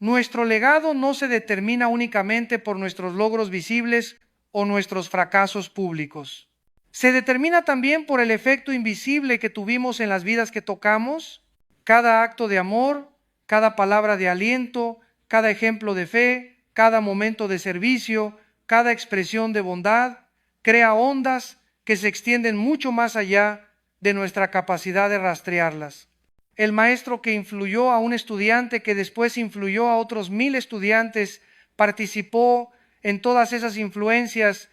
Nuestro legado no se determina únicamente por nuestros logros visibles o nuestros fracasos públicos. Se determina también por el efecto invisible que tuvimos en las vidas que tocamos. Cada acto de amor, cada palabra de aliento, cada ejemplo de fe, cada momento de servicio, cada expresión de bondad, crea ondas que se extienden mucho más allá de nuestra capacidad de rastrearlas. El maestro que influyó a un estudiante que después influyó a otros 1000 estudiantes, participó en todas esas influencias.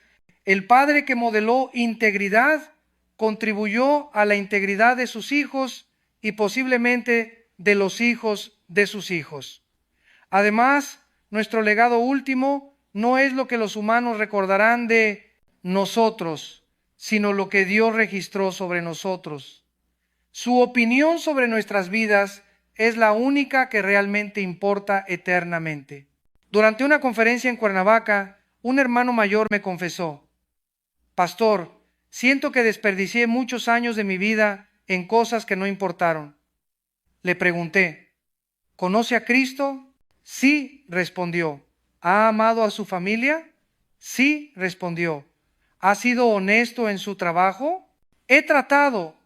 El padre que modeló integridad contribuyó a la integridad de sus hijos y posiblemente de los hijos de sus hijos. Además, nuestro legado último no es lo que los humanos recordarán de nosotros, sino lo que Dios registró sobre nosotros. Su opinión sobre nuestras vidas es la única que realmente importa eternamente. Durante una conferencia en Cuernavaca, un hermano mayor me confesó: Pastor, siento que desperdicié muchos años de mi vida en cosas que no importaron. Le pregunté: ¿conoce a Cristo? Sí, respondió. ¿Ha amado a su familia? Sí, respondió. ¿Ha sido honesto en su trabajo? He tratado,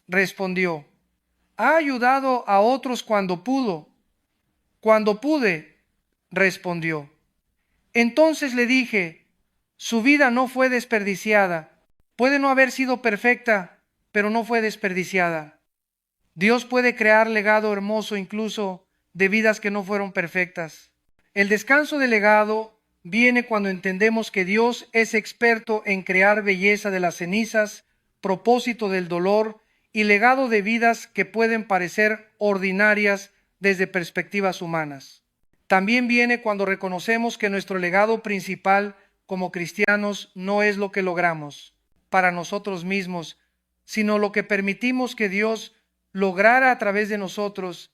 respondió. ¿Ha ayudado a otros cuando pudo? Cuando pude, respondió. Entonces le dije: su vida no fue desperdiciada. Puede no haber sido perfecta, pero no fue desperdiciada. Dios puede crear legado hermoso incluso de vidas que no fueron perfectas. El descanso del legado viene cuando entendemos que Dios es experto en crear belleza de las cenizas, propósito del dolor y legado de vidas que pueden parecer ordinarias desde perspectivas humanas. También viene cuando reconocemos que nuestro legado principal como cristianos no es lo que logramos para nosotros mismos, sino lo que permitimos que Dios lograra a través de nosotros.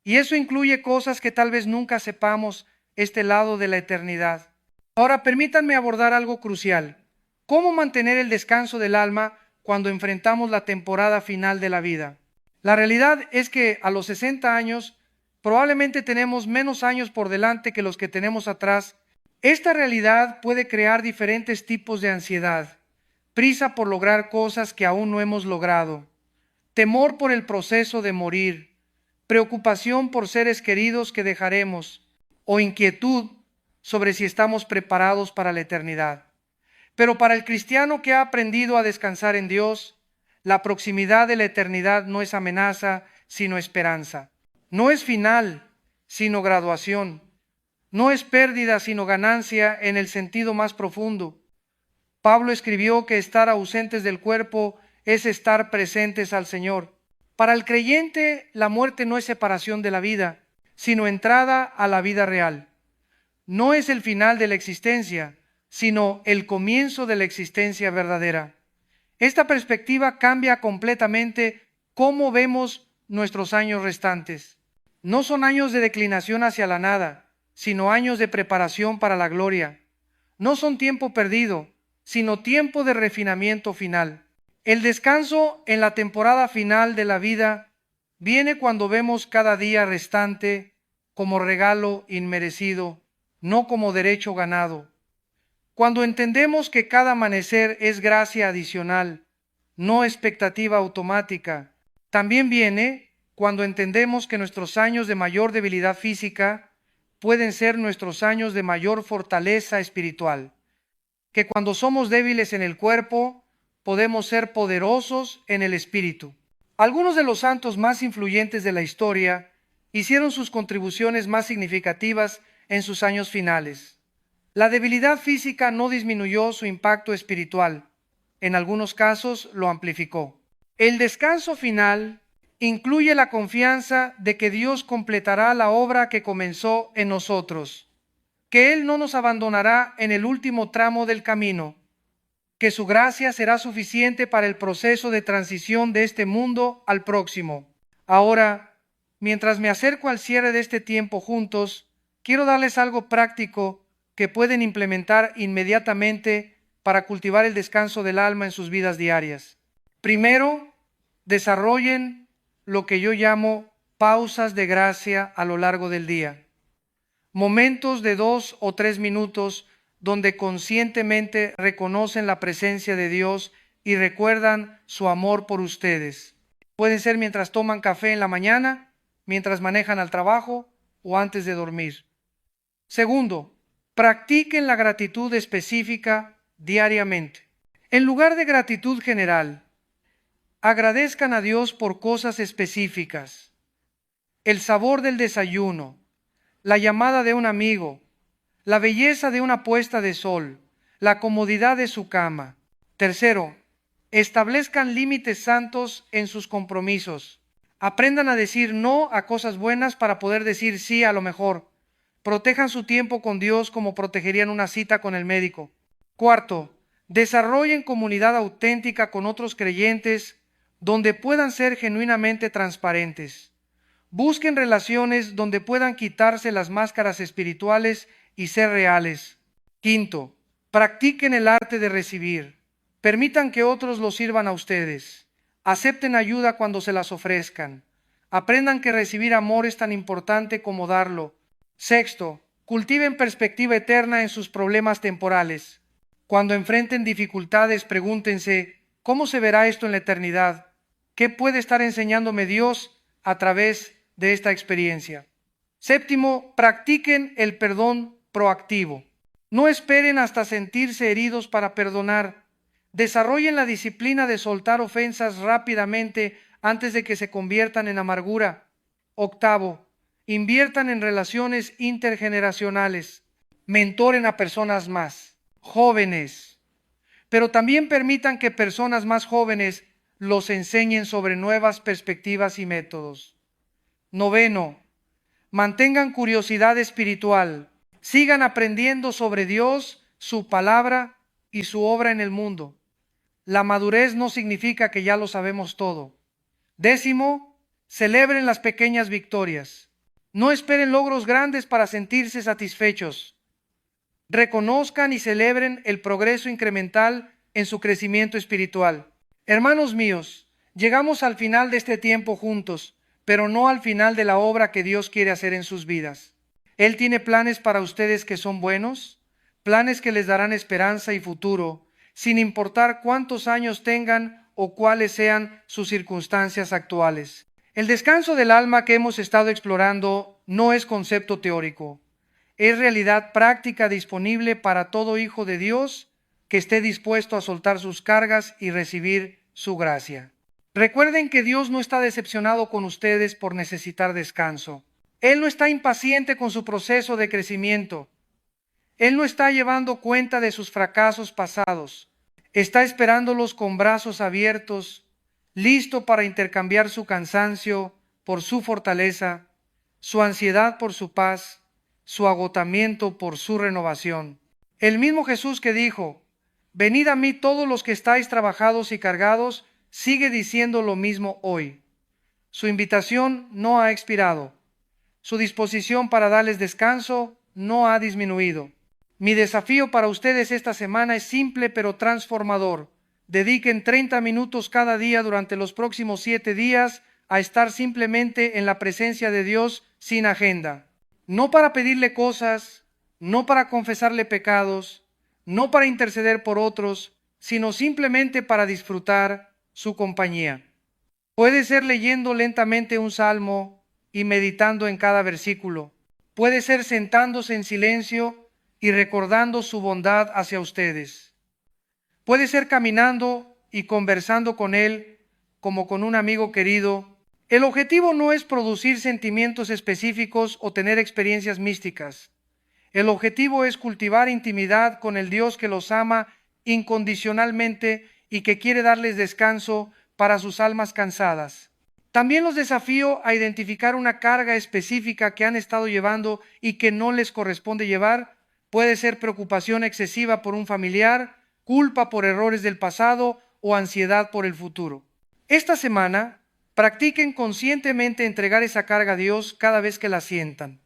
Y eso incluye cosas que tal vez nunca sepamos este lado de la eternidad. Ahora permítanme abordar algo crucial: ¿cómo mantener el descanso del alma cuando enfrentamos la temporada final de la vida? La realidad es que a los 60 años probablemente tenemos menos años por delante que los que tenemos atrás. Esta realidad puede crear diferentes tipos de ansiedad, prisa por lograr cosas que aún no hemos logrado, temor por el proceso de morir, preocupación por seres queridos que dejaremos, o inquietud sobre si estamos preparados para la eternidad. Pero para el cristiano que ha aprendido a descansar en Dios, la proximidad de la eternidad no es amenaza, sino esperanza. No es final, sino graduación. No es pérdida, sino ganancia en el sentido más profundo. Pablo escribió que estar ausentes del cuerpo es estar presentes al Señor. Para el creyente, la muerte no es separación de la vida, sino entrada a la vida real. No es el final de la existencia, sino el comienzo de la existencia verdadera. Esta perspectiva cambia completamente cómo vemos nuestros años restantes. No son años de declinación hacia la nada, sino años de preparación para la gloria. No son tiempo perdido, sino tiempo de refinamiento final. El descanso en la temporada final de la vida viene cuando vemos cada día restante como regalo inmerecido, no como derecho ganado. Cuando entendemos que cada amanecer es gracia adicional, no expectativa automática. También viene cuando entendemos que nuestros años de mayor debilidad física pueden ser nuestros años de mayor fortaleza espiritual. Que cuando somos débiles en el cuerpo, podemos ser poderosos en el espíritu. Algunos de los santos más influyentes de la historia hicieron sus contribuciones más significativas en sus años finales. La debilidad física no disminuyó su impacto espiritual, en algunos casos lo amplificó. El descanso final incluye la confianza de que Dios completará la obra que comenzó en nosotros, que Él no nos abandonará en el último tramo del camino, que su gracia será suficiente para el proceso de transición de este mundo al próximo. Ahora, mientras me acerco al cierre de este tiempo juntos, quiero darles algo práctico que pueden implementar inmediatamente para cultivar el descanso del alma en sus vidas diarias. Primero, desarrollen lo que yo llamo pausas de gracia a lo largo del día. Momentos de 2 o 3 minutos donde conscientemente reconocen la presencia de Dios y recuerdan su amor por ustedes. Pueden ser mientras toman café en la mañana, mientras manejan al trabajo o antes de dormir. Segundo, practiquen la gratitud específica diariamente. En lugar de gratitud general, agradezcan a Dios por cosas específicas. El sabor del desayuno, la llamada de un amigo, la belleza de una puesta de sol, la comodidad de su cama. Tercero, establezcan límites santos en sus compromisos. Aprendan a decir no a cosas buenas para poder decir sí a lo mejor. Protejan su tiempo con Dios como protegerían una cita con el médico. Cuarto, desarrollen comunidad auténtica con otros creyentes donde puedan ser genuinamente transparentes. Busquen relaciones donde puedan quitarse las máscaras espirituales y ser reales. Quinto, practiquen el arte de recibir. Permitan que otros los sirvan a ustedes. Acepten ayuda cuando se las ofrezcan. Aprendan que recibir amor es tan importante como darlo. Sexto, cultiven perspectiva eterna en sus problemas temporales. Cuando enfrenten dificultades, pregúntense, ¿cómo se verá esto en la eternidad? ¿Qué puede estar enseñándome Dios a través de esta experiencia? Séptimo, practiquen el perdón proactivo. No esperen hasta sentirse heridos para perdonar. Desarrollen la disciplina de soltar ofensas rápidamente antes de que se conviertan en amargura. Octavo, inviertan en relaciones intergeneracionales. Mentoren a personas más jóvenes, pero también permitan que personas más jóvenes los enseñen sobre nuevas perspectivas y métodos. Noveno, mantengan curiosidad espiritual. Sigan aprendiendo sobre Dios, su palabra y su obra en el mundo. La madurez no significa que ya lo sabemos todo. Décimo, celebren las pequeñas victorias. No esperen logros grandes para sentirse satisfechos. Reconozcan y celebren el progreso incremental en su crecimiento espiritual. Hermanos míos, llegamos al final de este tiempo juntos, pero no al final de la obra que Dios quiere hacer en sus vidas. Él tiene planes para ustedes que son buenos, planes que les darán esperanza y futuro, sin importar cuántos años tengan o cuáles sean sus circunstancias actuales. El descanso del alma que hemos estado explorando no es concepto teórico, es realidad práctica disponible para todo hijo de Dios que esté dispuesto a soltar sus cargas y recibir su gracia. Recuerden que Dios no está decepcionado con ustedes por necesitar descanso. Él no está impaciente con su proceso de crecimiento. Él no está llevando cuenta de sus fracasos pasados. Está esperándolos con brazos abiertos, listo para intercambiar su cansancio por su fortaleza, su ansiedad por su paz, su agotamiento por su renovación. El mismo Jesús que dijo, venid a mí todos los que estáis trabajados y cargados, sigue diciendo lo mismo hoy. Su invitación no ha expirado. Su disposición para darles descanso no ha disminuido. Mi desafío para ustedes esta semana es simple pero transformador. Dediquen 30 minutos cada día durante los próximos 7 días a estar simplemente en la presencia de Dios sin agenda. No para pedirle cosas, no para confesarle pecados, no para interceder por otros, sino simplemente para disfrutar su compañía. Puede ser leyendo lentamente un salmo y meditando en cada versículo. Puede ser sentándose en silencio y recordando su bondad hacia ustedes. Puede ser caminando y conversando con Él como con un amigo querido. El objetivo no es producir sentimientos específicos o tener experiencias místicas. El objetivo es cultivar intimidad con el Dios que los ama incondicionalmente y que quiere darles descanso para sus almas cansadas. También los desafío a identificar una carga específica que han estado llevando y que no les corresponde llevar. Puede ser preocupación excesiva por un familiar, culpa por errores del pasado o ansiedad por el futuro. Esta semana, practiquen conscientemente entregar esa carga a Dios cada vez que la sientan.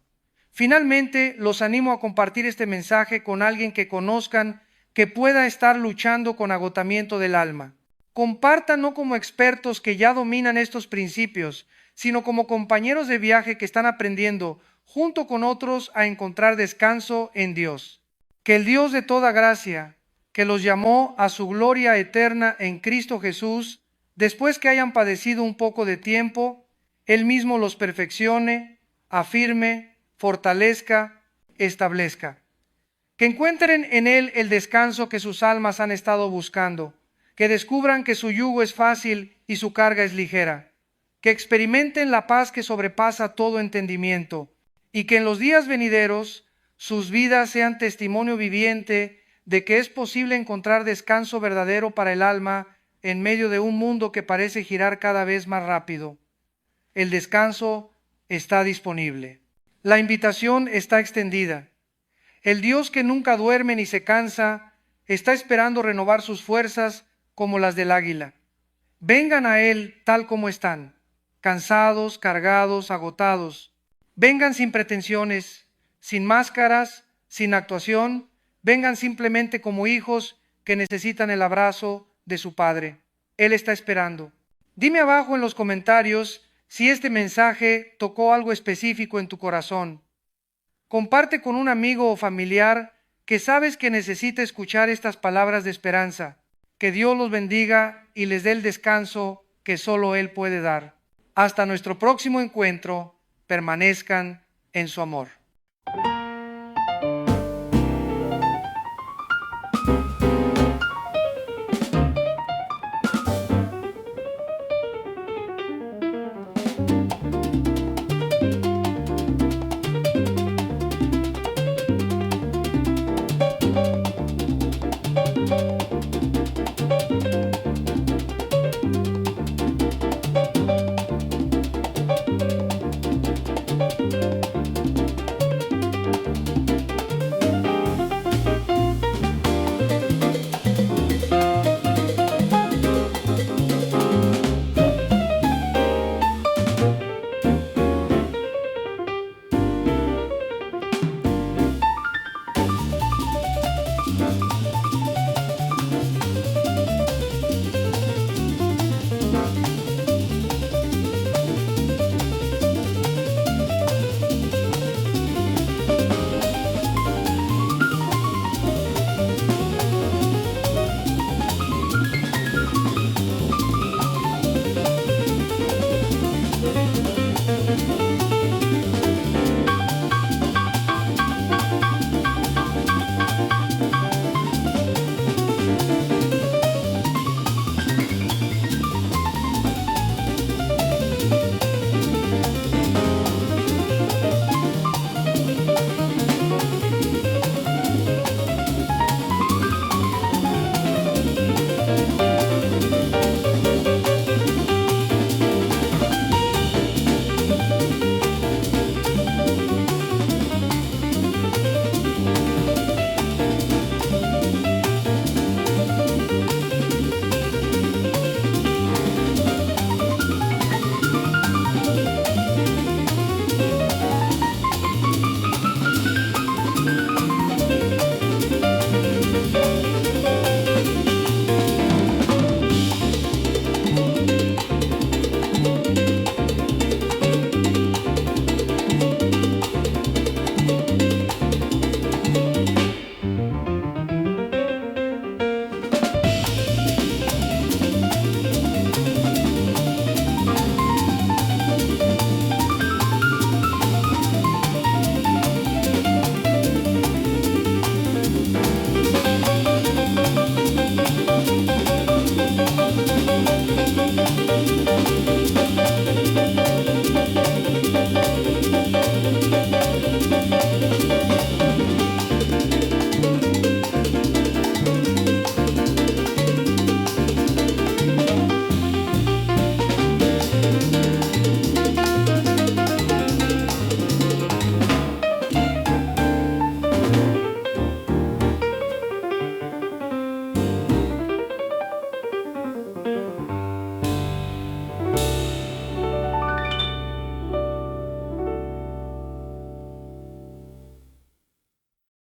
Finalmente, los animo a compartir este mensaje con alguien que conozcan que pueda estar luchando con agotamiento del alma. Compartan no como expertos que ya dominan estos principios, sino como compañeros de viaje que están aprendiendo junto con otros a encontrar descanso en Dios. Que el Dios de toda gracia, que los llamó a su gloria eterna en Cristo Jesús, después que hayan padecido un poco de tiempo, Él mismo los perfeccione, afirme, fortalezca, establezca. Que encuentren en Él el descanso que sus almas han estado buscando, que descubran que su yugo es fácil y su carga es ligera, que experimenten la paz que sobrepasa todo entendimiento, y que en los días venideros sus vidas sean testimonio viviente de que es posible encontrar descanso verdadero para el alma en medio de un mundo que parece girar cada vez más rápido. El descanso está disponible. La invitación está extendida. El Dios que nunca duerme ni se cansa está esperando renovar sus fuerzas como las del águila. Vengan a Él tal como están, cansados, cargados, agotados. Vengan sin pretensiones, sin máscaras, sin actuación. Vengan simplemente como hijos que necesitan el abrazo de su Padre. Él está esperando. Dime abajo en los comentarios si este mensaje tocó algo específico en tu corazón. Comparte con un amigo o familiar que sabes que necesita escuchar estas palabras de esperanza. Que Dios los bendiga y les dé el descanso que solo Él puede dar. Hasta nuestro próximo encuentro, permanezcan en su amor.